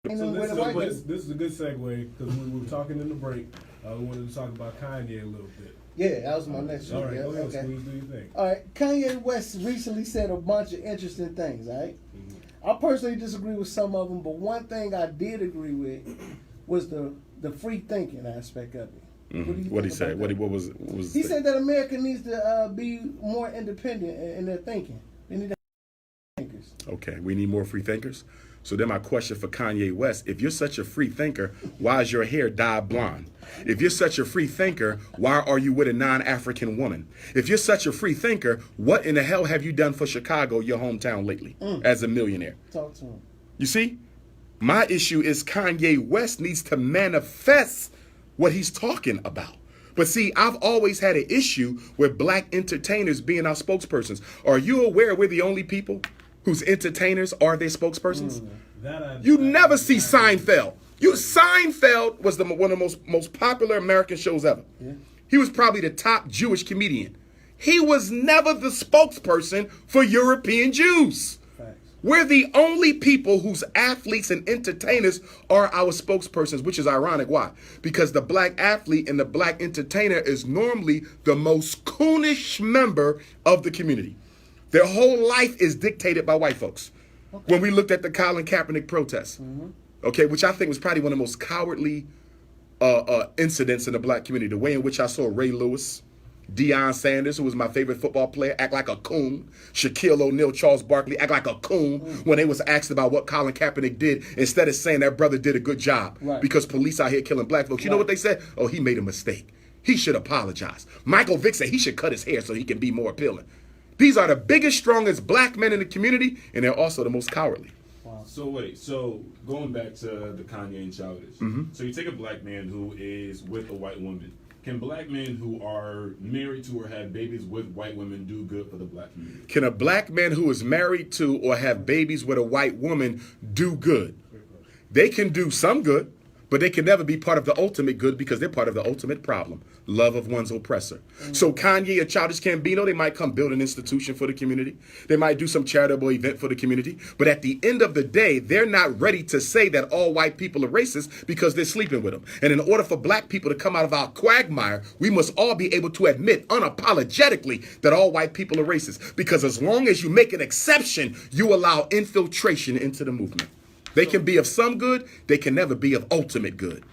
Ain't So no this, with a so white this, woman. this is a good segue because we were talking in the break. We wanted to talk about Kanye a little bit. Yeah, that was my next All one. right, Yeah, go ahead, okay. Squeeze. Do you think? All right, Kanye West recently said a bunch of interesting things, all right? I personally disagree with some of them, but one thing I did agree with was the free thinking aspect of it. What he said? What was? He said that America needs to be more independent in their thinking. They need to have thinkers. Okay, we need more free thinkers. So then my question for Kanye West, if you're such a free thinker, why is your hair dyed blonde? If you're such a free thinker, why are you with a non-African woman? If you're such a free thinker, what in the hell have you done for Chicago, your hometown, lately as a millionaire? Talk to him. You see, my issue is Kanye West needs to manifest what he's talking about. But see, I've always had an issue with black entertainers being our spokespersons. Are you aware we're the only people whose entertainers are their spokespersons? You never see Seinfeld. Seinfeld was one of the most popular American shows ever. Yeah. He was probably the top Jewish comedian. He was never the spokesperson for European Jews. Facts. We're the only people whose athletes and entertainers are our spokespersons, which is ironic. Why? Because the black athlete and the black entertainer is normally the most coonish member of the community. Their whole life is dictated by white folks. Okay. When we looked at the Colin Kaepernick protests, okay, which I think was probably one of the most cowardly incidents in the black community, the way in which I saw Ray Lewis, Deion Sanders, who was my favorite football player, act like a coon. Shaquille O'Neal, Charles Barkley, act like a coon when they was asked about what Colin Kaepernick did, instead of saying that brother did a good job because police out here killing black folks. You know what they said? Oh, he made a mistake. He should apologize. Michael Vick said he should cut his hair so he can be more appealing. These are the biggest, strongest black men in the community, and they're also the most cowardly. Wow. So wait, going back to the Kanye and Childish. So you take a black man who is with a white woman. Can black men who are married to or have babies with white women do good for the black community? Can a black man who is married to or have babies with a white woman do good? They can do some good, but they can never be part of the ultimate good because they're part of the ultimate problem, love of one's oppressor. So Kanye or Childish Gambino, they might come build an institution for the community. They might do some charitable event for the community. But at the end of the day, they're not ready to say that all white people are racist because they're sleeping with them. And in order for black people to come out of our quagmire, we must all be able to admit unapologetically that all white people are racist. Because as long as you make an exception, you allow infiltration into the movement. They can be of some good. They can never be of ultimate good.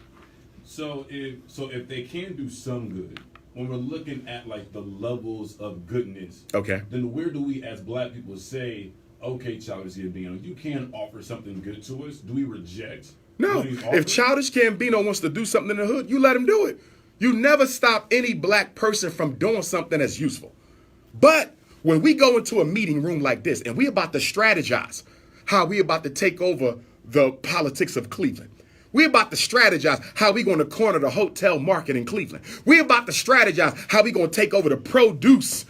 So if they can do some good, when we're looking at like the levels of goodness, Okay. then where do we as black people say, okay, Childish Gambino, you can offer something good to us? Do we reject? No. what he's If offering? Childish Gambino wants to do something in the hood, you let him do it. You never stop any black person from doing something that's useful. But when we go into a meeting room like this and we about to strategize how we about to take over the politics of Cleveland, we about to strategize how we going to corner the hotel market in Cleveland. We about to strategize how we going to take over the produce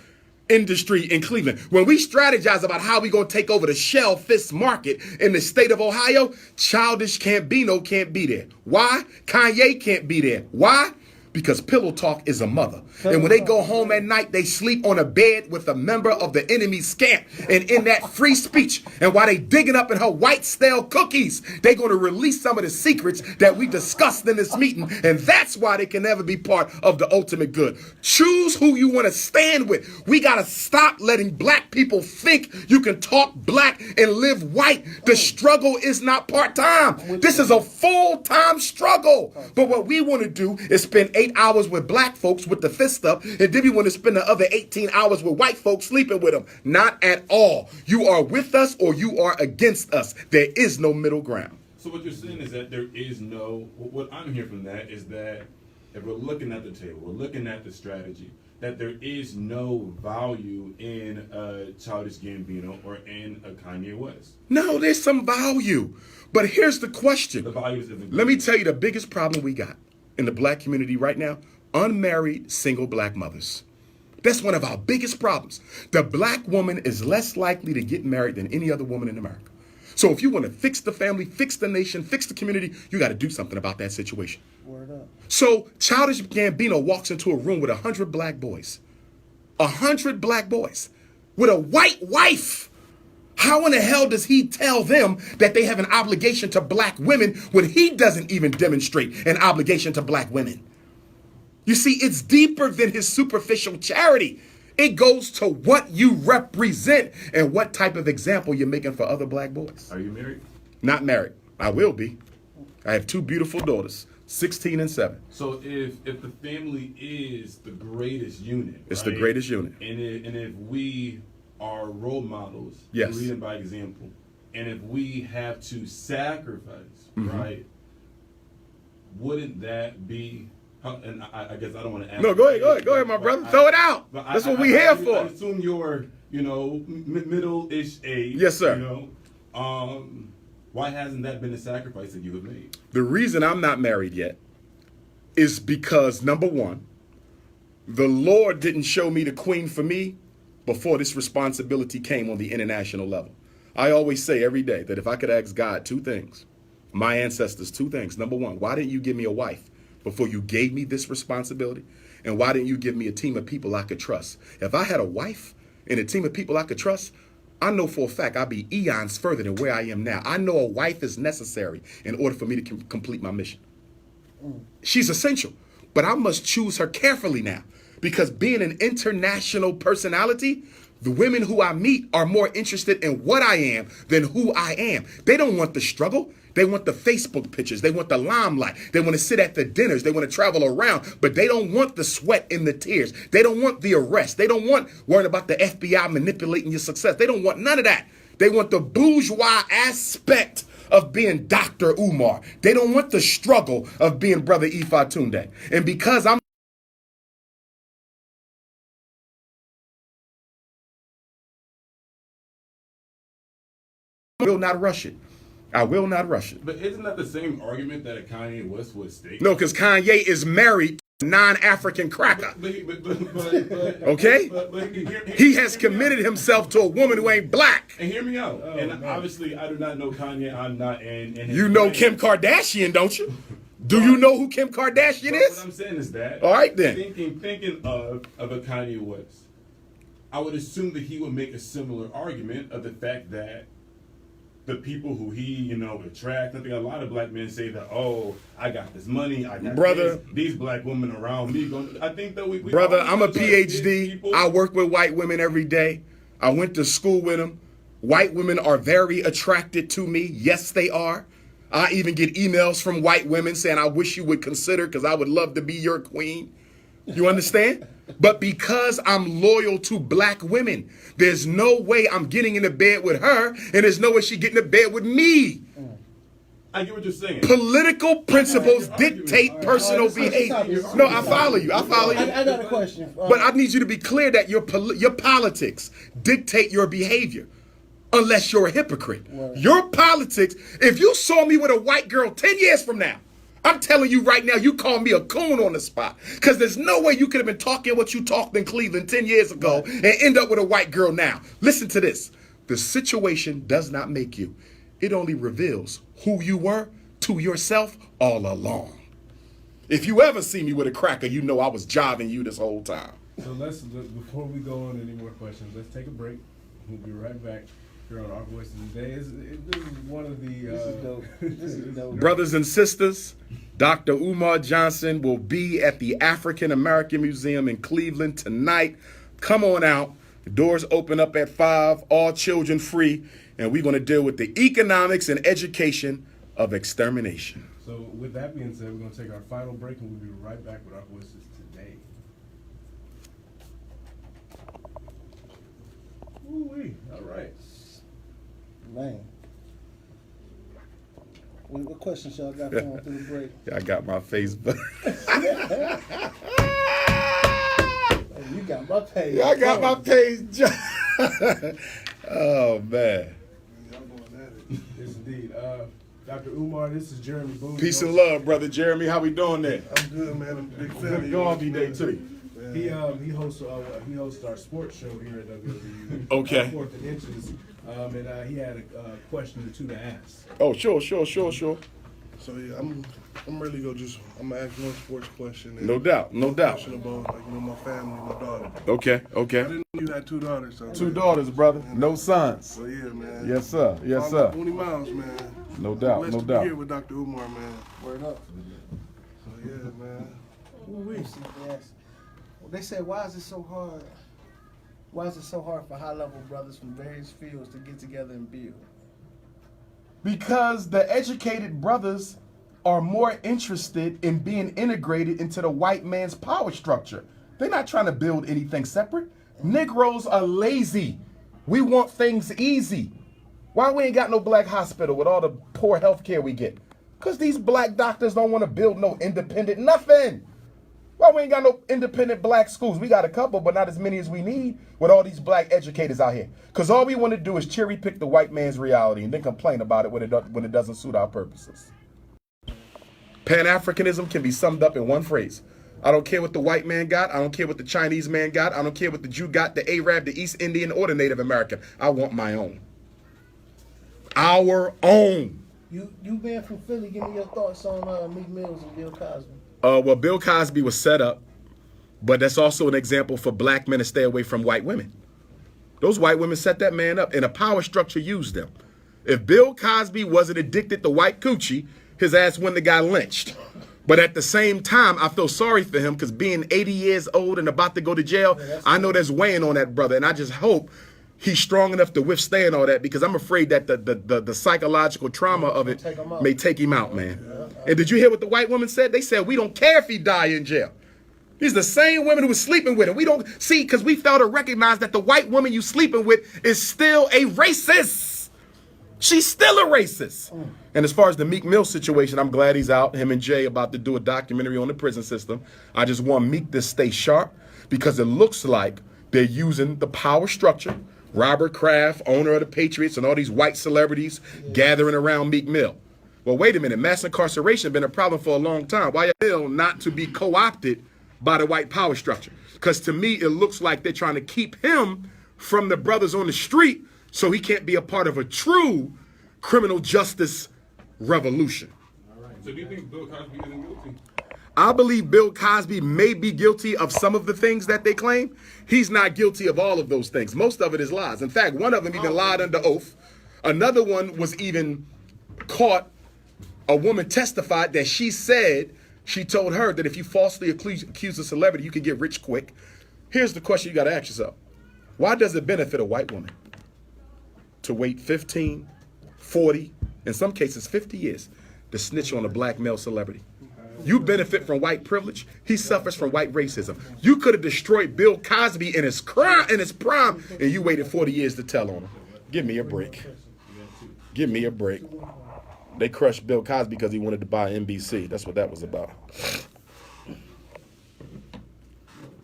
industry in Cleveland. When we strategize about how we going to take over the shellfish market in the state of Ohio, Childish Gambino can't be there. Why? Kanye can't be there. Why? Because Pillow Talk is a mother. And when they go home at night, they sleep on a bed with a member of the enemy's camp. And in that free speech, and while they digging up in her white stale cookies, they going to release some of the secrets that we discussed in this meeting. And that's why they can never be part of the ultimate good. Choose who you want to stand with. We got to stop letting black people think you can talk black and live white. The struggle is not part-time. This is a full-time struggle. But what we want to do is spend 8 hours with black folks with the fist up, and then we want to spend the other 18 hours with white folks sleeping with them. Not at all. You are with us or you are against us. There is no middle ground. So what you're saying is that there is no, what I'm hearing from that is that if we're looking at the table, we're looking at the strategy, that there is no value in Childish Gambino or in a Kanye West. No, there's some value. But here's the question. The value isn't. Let me tell you the biggest problem we got in the black community right now: unmarried single black mothers. That's one of our biggest problems. The black woman is less likely to get married than any other woman in America. So if you want to fix the family, fix the nation, fix the community, you got to do something about that situation. Word up. So Childish Gambino walks into a room with 100 black boys. 100 black boys with a white wife. How in the hell does he tell them that they have an obligation to black women when he doesn't even demonstrate an obligation to black women? You see, it's deeper than his superficial charity. It goes to what you represent and what type of example you're making for other black boys. Are you married? Not married. I will be. I have 2 beautiful daughters, 16 and 7. So if the family is the greatest unit, It's right? the greatest unit. And if we are role models, Yes. leading by example, and if we have to sacrifice, Mm-hmm. right? Wouldn't that be? And I guess I don't want to ask. No, go ahead, my brother. Throw it out. But That's what we here I for. assume you're, middle-ish age. Yes, sir. Why hasn't that been a sacrifice that you have made? The reason I'm not married yet is because, number one, the Lord didn't show me the queen for me before this responsibility came on the international level. I always say every day that if I could ask God 2 things, my ancestors 2 things. Number one, why didn't you give me a wife before you gave me this responsibility? And why didn't you give me a team of people I could trust? If I had a wife and a team of people I could trust, I know for a fact I'd be eons further than where I am now. I know a wife is necessary in order for me to complete my mission. She's essential, but I must choose her carefully now, because being an international personality, the women who I meet are more interested in what I am than who I am. They don't want the struggle. They want the Facebook pictures. They want the limelight. They want to sit at the dinners. They want to travel around, but they don't want the sweat and the tears. They don't want the arrest. They don't want worrying about the FBI manipulating your success. They don't want none of that. They want the bourgeois aspect of being Dr. Umar. They don't want the struggle of being Brother Ifatunde. And because I will not rush it. I will not rush it. But isn't that the same argument that a Kanye West would state? No, because Kanye is married to a non-African cracker. Okay? He has committed himself to a woman who ain't black. And hear me out. Obviously, I do not know Kanye. I'm not in. You know Kim Kardashian, don't you? Do you know who Kim Kardashian What is? I'm saying is that. All right, then. Thinking of a Kanye West, I would assume that he would make a similar argument of the fact that the people who he, attract. I think a lot of black men say that, oh, I got this money, I got these black women around me. I think that we Brother, always I'm a try to get PhD. people- I work with white women every day. I went to school with them. White women are very attracted to me. Yes, they are. I even get emails from white women saying, I wish you would consider because I would love to be your queen. You understand? But because I'm loyal to black women, there's no way I'm getting into bed with her, and there's no way she getting into bed with me. I get what you're saying. Political principles dictate personal This is behavior. topic. No, I follow you. I follow you. I got a question. But I need you to be clear that your politics dictate your behavior. Unless you're a hypocrite. Right. Your politics, if you saw me with a white girl 10 years from now, I'm telling you right now, you call me a coon on the spot. Because there's no way you could have been talking what you talked in Cleveland 10 years ago and end up with a white girl now. Listen to this. The situation does not make you. It only reveals who you were to yourself all along. If you ever see me with a cracker, you know I was jiving you this whole time. So before we go on any more questions, let's take a break. We'll be right back here on Our Voices Today. This is one of the... This is dope. This is dope. Brothers and sisters, Dr. Umar Johnson will be at the African American Museum in Cleveland tonight. Come on out. The doors open up at 5, all children free, and we're going to deal with the economics and education of extermination. So with that being said, we're going to take our final break, and we'll be right back with Our Voices Today. Ooh-wee. All right. Man. What questions y'all got going through the break? I got my Facebook. You got my page. I got my page. Oh, man. Yes, indeed. Dr. Umar, this is Jeremy Boone. Peace and love, brother Jeremy. How we doing there? I'm good, man. I'm a big fan of Good you. Garvey Day, too. He hosts our sports show here at W.O.V.U. Okay. Fourth and Inches, and he had a question or two to ask. Oh, sure. So yeah, I'm really I'm gonna ask one sports question. And No doubt. Question about my family, my daughter. Okay. I didn't know you had 2 daughters. So 2 daughters, brother. No sons. So yeah, man. Yes, sir. Mooney Miles, man. No doubt. Blessed to be here with Dr. Umar, man. Word up. So yeah, man. Yes. Well, they said, why is it so hard? Why is it so hard for high-level brothers from various fields to get together and build? Because the educated brothers are more interested in being integrated into the white man's power structure. They're not trying to build anything separate. Negroes are lazy. We want things easy. Why we ain't got no black hospital with all the poor health care we get? Because these black doctors don't want to build no independent nothing. Why we ain't got no independent black schools? We got a couple, but not as many as we need with all these black educators out here. Because all we want to do is cherry pick the white man's reality and then complain about it when it doesn't suit our purposes. Pan-Africanism can be summed up in one phrase. I don't care what the white man got. I don't care what the Chinese man got. I don't care what the Jew got, the Arab, the East Indian, or the Native American. I want my own. Our own. You being from Philly, give me your thoughts on Meek Mills and Bill Cosby. Well, Bill Cosby was set up, but that's also an example for black men to stay away from white women. Those white women set that man up, and a power structure used them. If Bill Cosby wasn't addicted to white coochie, his ass wouldn't have got lynched. But at the same time, I feel sorry for him because being 80 years old and about to go to jail, I know that's weighing on that brother, and I just hope he's strong enough to withstand all that because I'm afraid that the psychological trauma of it may take him out, man. And did you hear what the white woman said? They said, we don't care if he die in jail. These the same women who was sleeping with him. We don't see because we fail to recognize that the white woman you sleeping with is still a racist. She's still a racist. And as far as the Meek Mill situation, I'm glad he's out. Him and Jay about to do a documentary on the prison system. I just want Meek to stay sharp because it looks like they're using the power structure. Robert Kraft, owner of the Patriots, and all these white celebrities gathering around Meek Mill. Well, wait a minute. Mass incarceration has been a problem for a long time. Why Mill not to be co-opted by the white power structure? Because to me, it looks like they're trying to keep him from the brothers on the street so he can't be a part of a true criminal justice revolution. So do you think Bill Cosby isn't guilty? I believe Bill Cosby may be guilty of some of the things that they claim. He's not guilty of all of those things. Most of it is lies. In fact, one of them even lied under oath. Another one was even caught. A woman testified that she told her that if you falsely accuse a celebrity, you can get rich quick. Here's the question you got to ask yourself. Why does it benefit a white woman? to wait 15, 40, in some cases 50 years to snitch on a black male celebrity. You benefit from white privilege. He suffers from white racism. You could have destroyed Bill Cosby in his prime, and you waited 40 years to tell on him. Give me a break. Give me a break. They crushed Bill Cosby because he wanted to buy NBC. That's what that was about.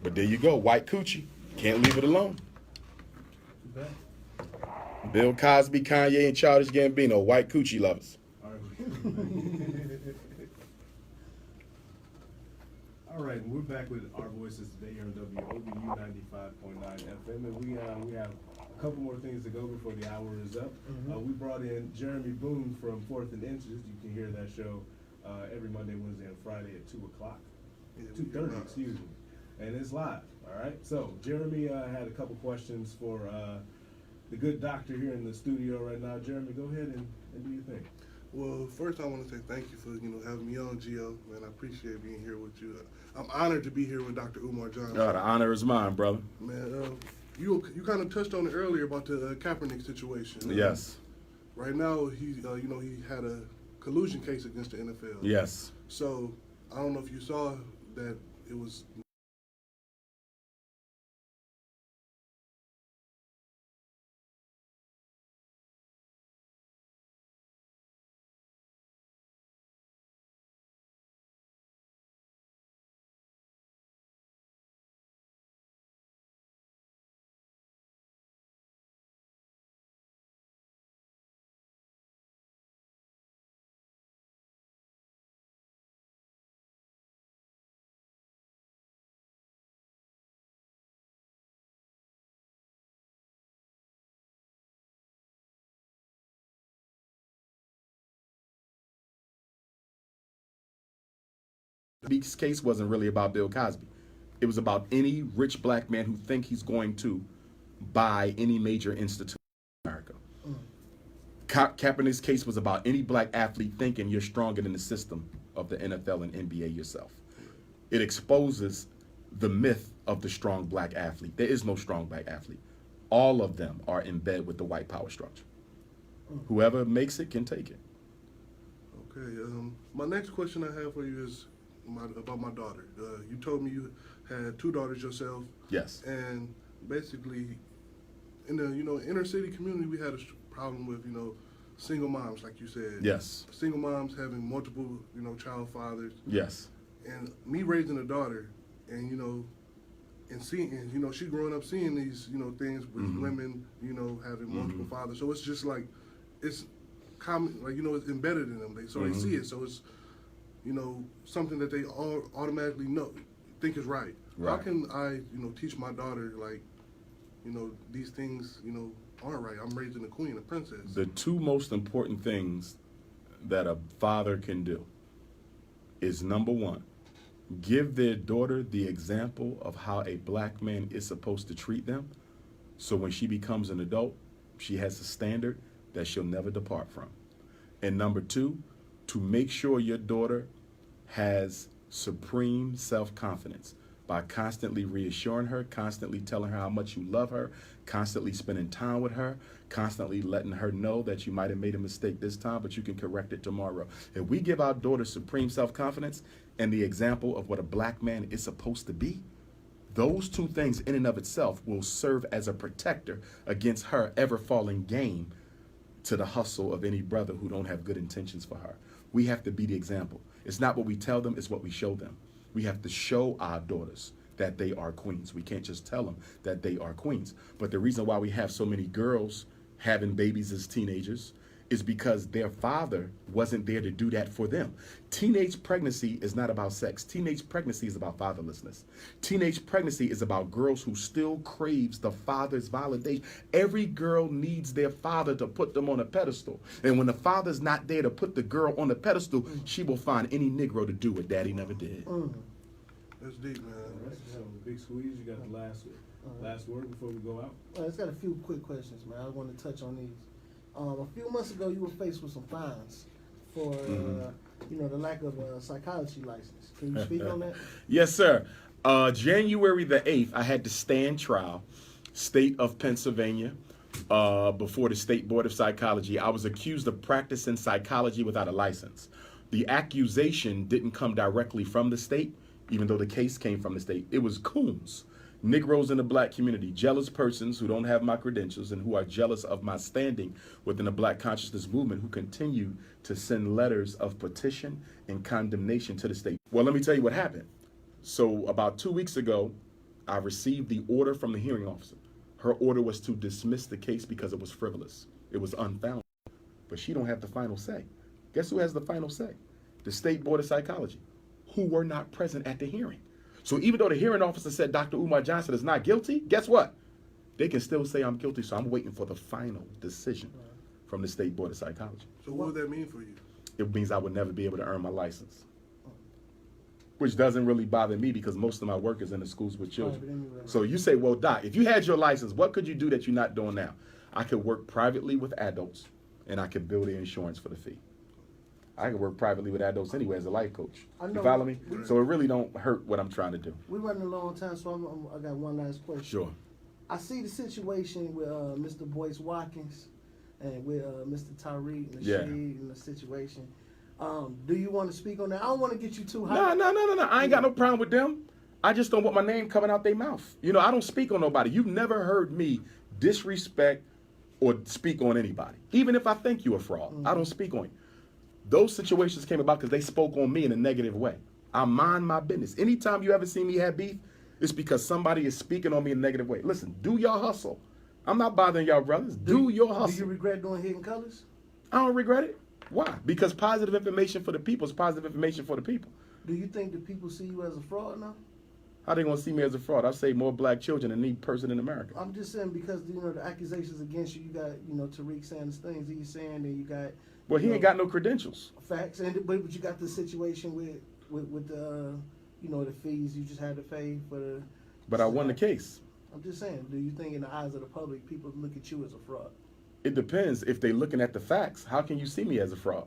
But there you go, white coochie. Can't leave it alone. Bill Cosby, Kanye, and Childish Gambino, white coochie lovers. All right, and we're back with our voices today here on W.O.V.U 95.9 FM, and we have a couple more things to go before the hour is up. We brought in Jeremy Boone from Fourth and Inches. You can hear that show every Monday, Wednesday, and Friday at 2 o'clock. 2:30, excuse me. And it's live, all right? So Jeremy had a couple questions for the good doctor here in the studio right now. Jeremy, go ahead and do your thing. Well, first I want to say thank you for having me on, Gio. Man, I appreciate being here with you. I'm honored to be here with Dr. Umar Johnson. Oh, the honor is mine, brother. Man, you kind of touched on it earlier about the Kaepernick situation. Yes. Right now, he had a collusion case against the NFL. Yes. So I don't know if you saw that it was. Meek's case wasn't really about Bill Cosby. It was about any rich black man who think he's going to buy any major institution in America. Kaepernick's case was about any black athlete thinking you're stronger than the system of the NFL and NBA yourself. It exposes the myth of the strong black athlete. There is no strong black athlete. All of them are in bed with the white power structure. Whoever makes it can take it. Okay. My next question I have for you is about my daughter. You told me you had 2 daughters yourself. Yes. And basically, in the inner city community, we had a problem with single moms, like you said. Yes. Single moms having multiple child fathers. Yes. And me raising a daughter, and and seeing, and she growing up seeing these things with women having multiple fathers. So it's just like it's common, like it's embedded in them. They see it. So it's something that they all automatically think is right. How can I teach my daughter like these things aren't right? I'm raising a queen, a princess. The 2 most important things that a father can do is, number 1, give their daughter the example of how a black man is supposed to treat them, so when she becomes an adult, she has a standard that she'll never depart from. And number 2, to make sure your daughter has supreme self-confidence by constantly reassuring her, constantly telling her how much you love her, constantly spending time with her, constantly letting her know that you might have made a mistake this time, but you can correct it tomorrow. If we give our daughter supreme self-confidence and the example of what a black man is supposed to be, those 2 things in and of itself will serve as a protector against her ever falling game to the hustle of any brother who don't have good intentions for her. We have to be the example. It's not what we tell them, it's what we show them. We have to show our daughters that they are queens. We can't just tell them that they are queens. But the reason why we have so many girls having babies as teenagers is because their father wasn't there to do that for them. Teenage pregnancy is not about sex. Teenage pregnancy is about fatherlessness. Teenage pregnancy is about girls who still craves the father's validation. Every girl needs their father to put them on a pedestal. And when the father's not there to put the girl on the pedestal, she will find any Negro to do what daddy never did. That's deep, man. All right, so big squeeze. You got the last word before we go out. It's got a few quick questions, man. I want to touch on these. A few months ago, you were faced with some fines for, the lack of a psychology license. Can you speak on that? Yes, sir. January the 8th, I had to stand trial, state of Pennsylvania, before the State Board of Psychology. I was accused of practicing psychology without a license. The accusation didn't come directly from the state, even though the case came from the state. It was coons, Negroes in the black community, jealous persons who don't have my credentials and who are jealous of my standing within the black consciousness movement, who continue to send letters of petition and condemnation to the state. Well, let me tell you what happened. So about 2 weeks ago, I received the order from the hearing officer. Her order was to dismiss the case because it was frivolous. It was unfounded. But she don't have the final say. Guess who has the final say? The State Board of Psychology, who were not present at the hearing. So even though the hearing officer said Dr. Umar Johnson is not guilty, guess what? They can still say I'm guilty, so I'm waiting for the final decision from the State Board of Psychology. So what would that mean for you? It means I would never be able to earn my license, which doesn't really bother me because most of my work is in the schools with children. So you say, well, Doc, if you had your license, what could you do that you're not doing now? I could work privately with adults, and I could bill the insurance for the fee. I can work privately with adults anyway as a life coach. You follow me? So it really don't hurt what I'm trying to do. We're running a long time, so I got one last question. Sure. I see the situation with Mr. Boyce Watkins and with Mr. Tariq Nasheed in the situation. Do you want to speak on that? I don't want to get you too high. No. I ain't got no problem with them. I just don't want my name coming out their mouth. You know, I don't speak on nobody. You've never heard me disrespect or speak on anybody. Even if I think you're a fraud, I don't speak on you. Those situations came about because they spoke on me in a negative way. I mind my business. Anytime you ever see me have beef, it's because somebody is speaking on me in a negative way. Listen, do your hustle. I'm not bothering y'all brothers. Do your hustle. Do you regret doing Hidden Colors? I don't regret it. Why? Because positive information for the people is positive information for the people. Do you think the people see you as a fraud now? How they gonna see me as a fraud? I've saved more black children than any person in America. I'm just saying because the accusations against you, you got Tariq saying the things he's saying, and you got. Well, he ain't got no credentials. Facts, but you got the situation with the the fees you just had to pay for the. But I won the case. I'm just saying, do you think in the eyes of the public, people look at you as a fraud? It depends. If they looking at the facts, how can you see me as a fraud?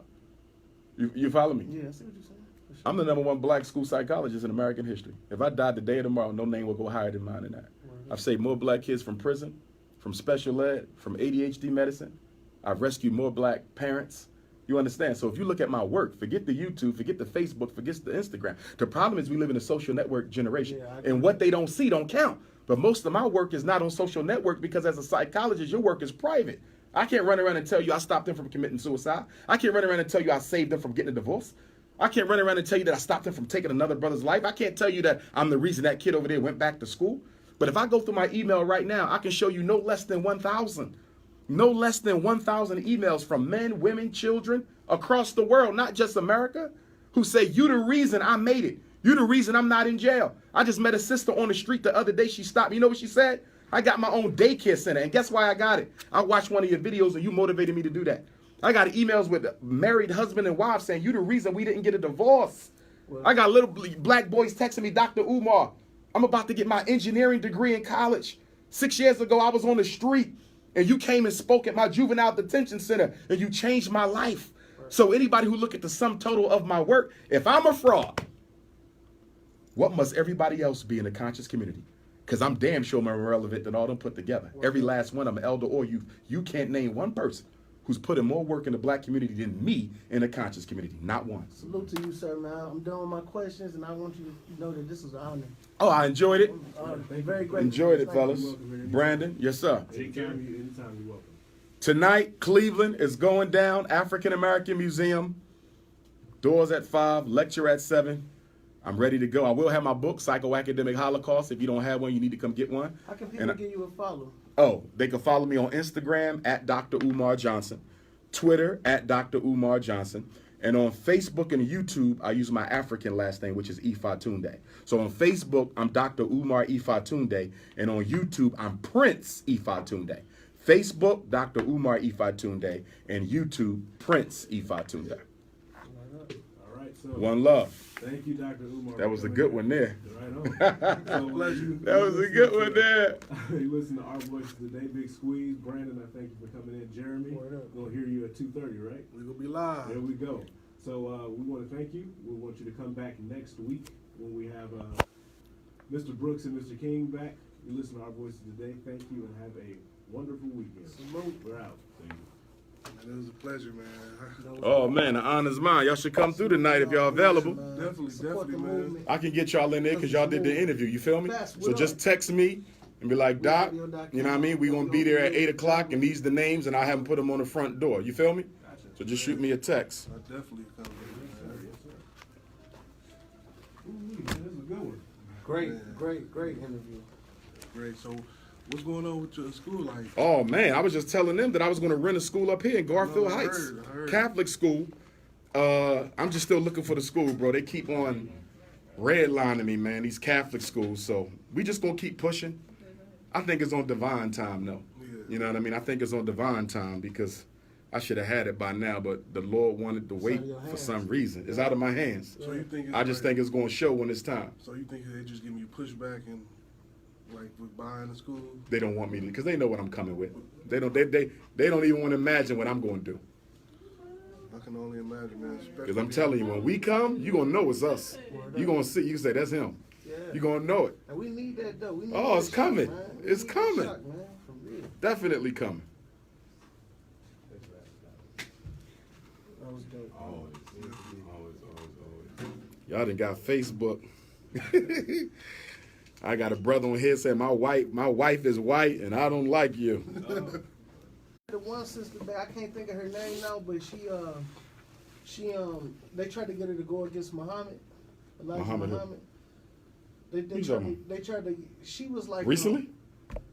You follow me? Yeah, I see what you're saying. For sure. I'm the #1 black school psychologist in American history. If I died today or tomorrow, no name will go higher than mine in that. I've saved more black kids from prison, from special ed, from ADHD medicine. I've rescued more black parents. You understand? So if you look at my work, forget the YouTube, forget the Facebook, forget the Instagram. The problem is we live in a social network generation. And what they don't see don't count. But most of my work is not on social network because as a psychologist, your work is private. I can't run around and tell you I stopped them from committing suicide. I can't run around and tell you I saved them from getting a divorce. I can't run around and tell you that I stopped them from taking another brother's life. I can't tell you that I'm the reason that kid over there went back to school. But if I go through my email right now, I can show you no less than 1,000. No less than 1,000 emails from men, women, children across the world, not just America, who say, you the reason I made it. You the reason I'm not in jail. I just met a sister on the street the other day. She stopped me. You know what she said? I got my own daycare center. And guess why I got it? I watched one of your videos and you motivated me to do that. I got emails with married husband and wife saying, you the reason we didn't get a divorce. Well, I got little black boys texting me, Dr. Umar, I'm about to get my engineering degree in college. 6 years ago, I was on the street and you came and spoke at my juvenile detention center and you changed my life. Right. So anybody who look at the sum total of my work, if I'm a fraud, what must everybody else be in the conscious community? Because I'm damn sure more relevant than all them put together. Right. Every last one of them, elder or youth. You can't name one person who's putting more work in the black community than me in the conscious community. Not one. Salute to you, sir, man. I'm done with my questions, and I want you to know that this was an honor. Oh, I enjoyed it. Very great. Enjoyed it, fellas. Brandon, yes, sir. Anytime you're welcome. Tonight, Cleveland is going down. African American Museum. Doors at 5, lecture at 7. I'm ready to go. I will have my book, Psychoacademic Holocaust. If you don't have one, you need to come get one. How can people give you a follow? Oh, they can follow me on Instagram at Dr. Umar Johnson, Twitter at Dr. Umar Johnson, and on Facebook and YouTube, I use my African last name, which is Ifatunde. So on Facebook, I'm Dr. Umar Ifatunde, and on YouTube, I'm Prince Ifatunde. Facebook, Dr. Umar Ifatunde, and YouTube, Prince Ifatunde. All right, so one love. Thank you, Dr. Umar. That was a good one there. Right on. That was a good one there. You listen to Our Voices Today, Big Squeeze. Brandon, I thank you for coming in. Jeremy, we'll hear you at 2:30, right? We're going to be live. There we go. So we want to thank you. We want you to come back next week when we have Mr. Brooks and Mr. King back. You listen to Our Voices Today. Thank you and have a wonderful weekend. We're out. And it was a pleasure, man. Oh man, the honor's mine. Y'all should come through tonight if y'all available. Definitely, man. I can get y'all in there because y'all did the interview. You feel me? So just text me and be like, Doc, you know what I mean? We gonna be there at 8 o'clock, and these the names, and I have them put them on the front door. You feel me? So just shoot me a text. I definitely come. This is a good one. Great interview. Great. So, what's going on with your school life? Oh man, I was just telling them that I was gonna rent a school up here in Garfield No, I Heights, heard. Catholic school. I'm just still looking for the school, bro. They keep on redlining me, man. These Catholic schools. So we just gonna keep pushing. I think it's on divine time, though. Yeah. You know what I mean? I think it's on divine time because I should have had it by now, but the Lord wanted to wait for some reason. It's out of my hands. So you think? It's I just think it's gonna show when it's time. So you think they just giving you pushback and like with buying the school? They don't want me to, because they know what I'm coming with. They don't even want to imagine what I'm going to do. I can only imagine, man. Because I'm telling you, when we come, you going to know it's us. You going to see, you can say, that's him. Yeah. You going to know it. And we need that though. We need Oh, that it's coming. shot, man. We It's need that coming. shot, man. For real. Definitely coming. That was dope. Always. Y'all done got Facebook. I got a brother on here saying my wife is white and I don't like you. The one sister, I can't think of her name now, but they tried to get her to go against Muhammad. Elijah Muhammad who? Muhammad. They You talking tried to. She was like Recently?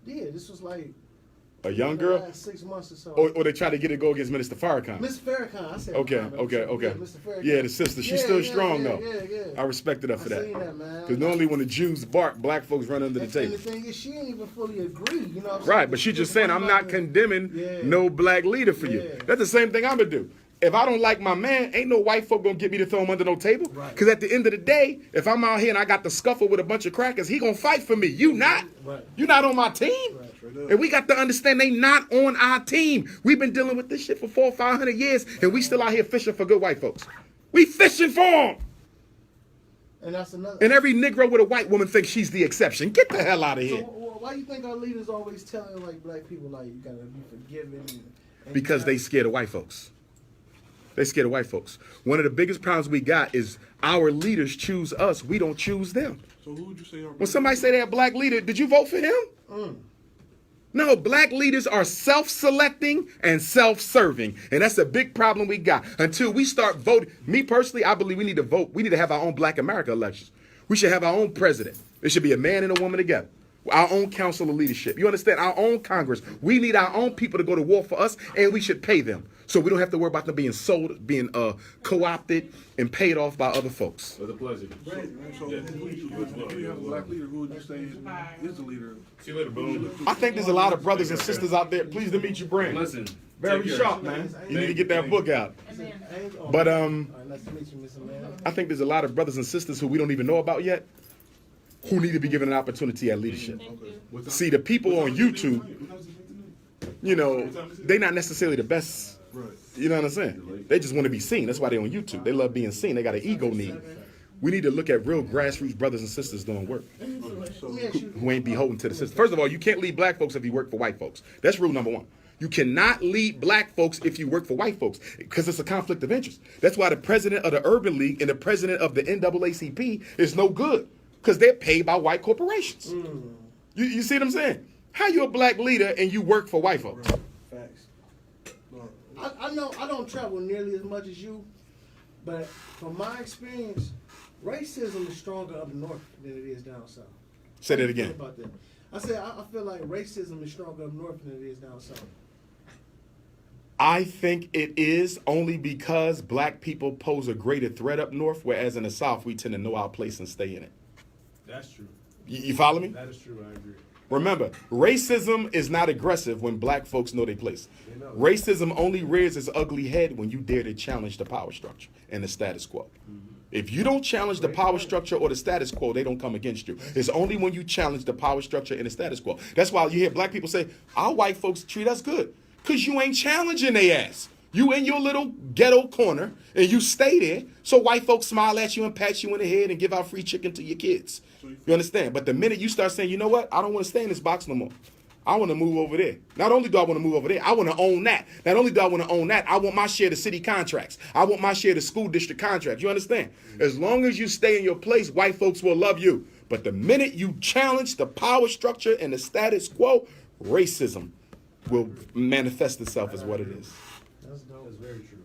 Yeah, this was like A young the girl? last 6 months or so. Or they try to get it to go against Minister Farrakhan. Miss Farrakhan, I said. Okay. Muhammad. Yeah, Mr. Farrakhan. Yeah, the sister. She's still strong, though. Yeah. I respected her for I that. seen that, man. Because normally when the Jews bark, black folks run under the And table. the thing is, she ain't even fully agree. You know what I'm Right, saying? but she just saying, I'm not condemning Yeah. no black leader for you. Yeah. That's the same thing I'm going to do. If I don't like my man, ain't no white folk going to get me to throw him under no table. Right. Because at the end of the day, if I'm out here and I got the scuffle with a bunch of crackers, he going to fight for me. You not. Right. You not on my team. Right. And we got to understand they not on our team. We've been dealing with this shit for 400 or 500 years, and we still out here fishing for good white folks. We fishing for them. And that's another. And every Negro with a white woman thinks she's the exception. Get the hell out of So here. why you think our leaders always telling like black people like you gotta be forgiving? And Because they scared of white folks. They scared of white folks. One of the biggest problems we got is our leaders choose us. We don't choose them. So who would you say are? When somebody say they're a black leader, did you vote for him? No, black leaders are self-selecting and self-serving. And that's a big problem we got. Until we start voting, me personally, I believe we need to vote. We need to have our own Black America elections. We should have our own president. It should be a man and a woman together. Our own council of leadership. You understand? Our own Congress. We need our own people to go to war for us, and we should pay them. So we don't have to worry about them being sold, being co-opted, and paid off by other folks. It was a pleasure. So if you have a black leader, who would you say is the leader? See you later, boom. I think there's a lot of brothers and sisters out there. Pleased to meet you, Brand. Listen. Very take care. sharp, man. You need to get that book out. But But nice to meet you, Mr. Man. I think there's a lot of brothers and sisters who we don't even know about yet, who need to be given an opportunity at leadership. See, the people on YouTube, you know, they're not necessarily the best. Right. You know what I'm saying? They just want to be seen. That's why they're on YouTube. They love being seen. They got an ego need. We need to look at real grassroots brothers and sisters doing work who ain't beholden to the system. First of all, you can't lead black folks if you work for white folks. That's rule number one. You cannot lead black folks if you work for white folks because it's a conflict of interest. That's why the president of the Urban League and the president of the NAACP is no good because they're paid by white corporations. You see what I'm saying? How you a black leader and you work for white folks? Facts. I know I don't travel nearly as much as you, but from my experience, racism is stronger up north than it is down south. Say that How you feel again. about that? I said I feel like racism is stronger up north than it is down south. I think it is only because black people pose a greater threat up north, whereas in the south we tend to know our place and stay in it. That's true. You follow me? That is true. I agree. Remember, racism is not aggressive when black folks know their place. Racism only rears its ugly head when you dare to challenge the power structure and the status quo. If you don't challenge the power structure or the status quo, they don't come against you. It's only when you challenge the power structure and the status quo. That's why you hear black people say, our white folks treat us good. Because you ain't challenging their ass. You in your little ghetto corner and you stay there so white folks smile at you and pat you in the head and give out free chicken to your kids. You understand? But the minute you start saying, you know what? I don't want to stay in this box no more. I want to move over there. Not only do I want to move over there, I want to own that. Not only do I want to own that, I want my share of the city contracts. I want my share of the school district contracts. You understand? As long as you stay in your place, white folks will love you. But the minute you challenge the power structure and the status quo, racism will manifest itself as what it is. That's dope. That's very true.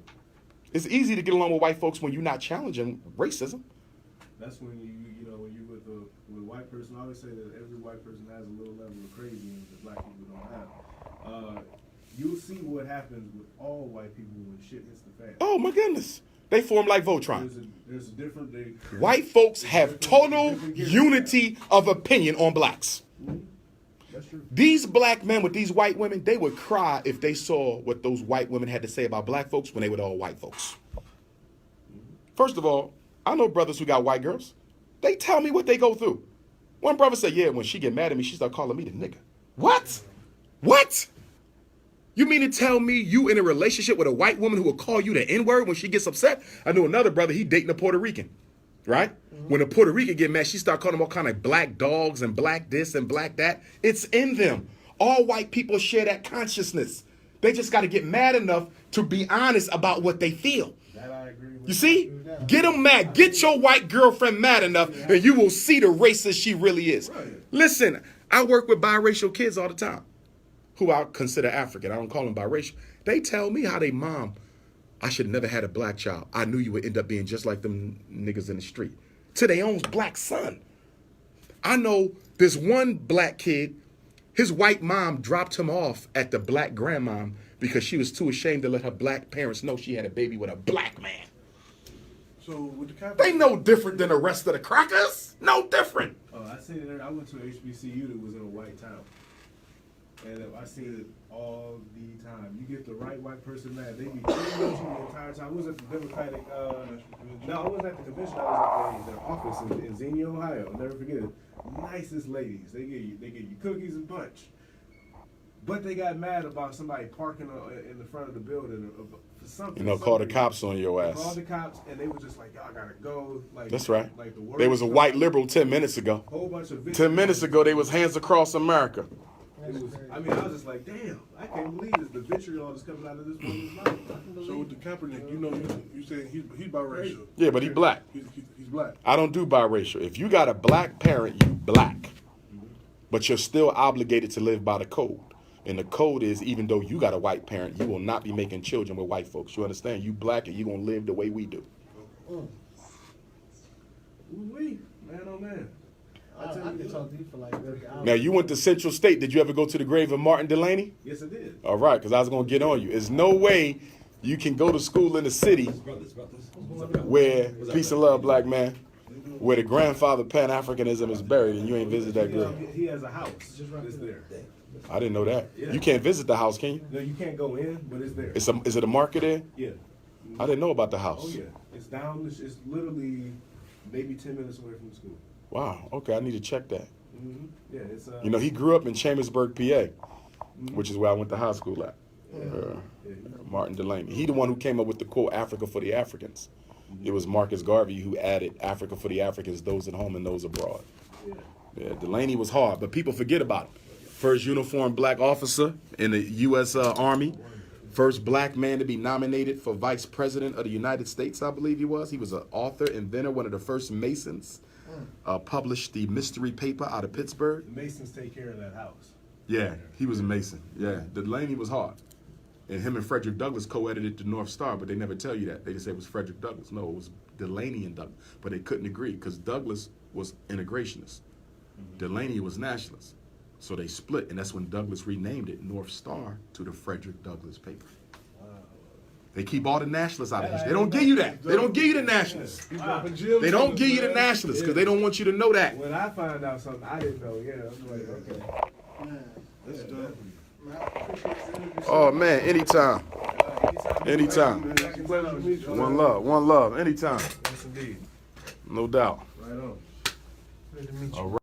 It's easy to get along with white folks when you're not challenging racism. That's when you know, when you with a white person, I always say that every white person has a little level of craziness that black people don't have. You'll see what happens with all white people when shit hits the fan. Oh my goodness. They form like Voltron. There's a different day. White folks have total unity of opinion on blacks. That's true. These black men with these white women, they would cry if they saw what those white women had to say about black folks when they were all white folks. First of all, I know brothers who got white girls. They tell me what they go through. One brother said, yeah, when she get mad at me, she start calling me the nigga. What? What? You mean to tell me you in a relationship with a white woman who will call you the N-word when she gets upset? I knew another brother, he dating a Puerto Rican, right? When a Puerto Rican get mad, she start calling them all kind of black dogs and black this and black that. It's in them. All white people share that consciousness. They just got to get mad enough to be honest about what they feel. That I agree with. You see? Get them mad. Get your white girlfriend mad enough and you will see the racist she really is. Right. Listen, I work with biracial kids all the time who I consider African. I don't call them biracial. They tell me how they mom, I should have never had a black child. I knew you would end up being just like them niggas in the street. To their own black son. I know this one black kid, his white mom dropped him off at the black grandmom because she was too ashamed to let her black parents know she had a baby with a black man. So with the Kaepernick, They no different than the rest of the crackers. No different. Oh, I seen it. I went to a HBCU that was in a white town, and I seen it all the time. You get the right white person mad, they be treating you the entire time. I was at the Democratic. No, I wasn't at the convention. I was at their office in Xenia, Ohio. I'll never forget it. Nicest ladies. They give you cookies and punch. But they got mad about somebody parking in the front of the building for something. Call the cops on your They called ass. the cops, and they were just like, "Y'all gotta go." Like That's right. Like the There was a white liberal 10 minutes ago. Whole bunch of 10 minutes ago, they was hands across America. It was, I mean, I was just like, damn, I can't believe this, the vitriol that's coming out of this woman's mouth. I can believe so with the Kaepernick, you know, you saying he's biracial. Yeah, but he black. He's black. I don't do biracial. If you got a black parent, you black. But you're still obligated to live by the code. And the code is, even though you got a white parent, you will not be making children with white folks. You understand? You black and you going to live the way we do. Ooh-wee, man, oh man. I can talk to you for like 30 hours. Now, you went to Central State. Did you ever go to the grave of Martin Delaney? Yes, I did. All right, because I was going to get on you. There's no way you can go to school in the city where, peace and love, black man, where the grandfather Pan-Africanism is buried and you ain't visit that grave. He has a house that's there. I didn't know that. Yeah. You can't visit the house, can you? No, you can't go in, but it's there. Is it a market there? Yeah. I didn't know about the house. Oh, yeah. It's down, it's literally maybe 10 minutes away from the school. Wow. Okay, I need to check that. Mm-hmm. Yeah, it's You know, he grew up in Chambersburg, PA, which is where I went to high school at. Martin Delaney. He the one who came up with the quote, Africa for the Africans. It was Marcus Garvey who added Africa for the Africans, those at home and those abroad. Yeah, Delaney was hard, but people forget about him. First uniformed black officer in the U.S. Army. First black man to be nominated for vice president of the United States, I believe he was. He was an author, inventor, one of the first Masons. Published the mystery paper out of Pittsburgh. The Masons take care of that house. Yeah, he was a Mason. Yeah, Delaney was hard. And him and Frederick Douglass co-edited the North Star, but they never tell you that. They just say it was Frederick Douglass. No, it was Delaney and Douglass. But they couldn't agree because Douglass was integrationist. Delaney was nationalist. So they split, and that's when Douglass renamed it North Star to the Frederick Douglass paper. They keep all the nationalists out of history. They don't give you that. They don't give you the nationalists. They don't give you the nationalists because they don't want you to know that. When I find out something I didn't know, yeah, I'm like, okay. Man, That's dope. man, I appreciate the interview. Oh, man, anytime. Anytime. Pleasure to meet you. One love, anytime. Yes, indeed. No doubt. Right on. Good to meet you. All right.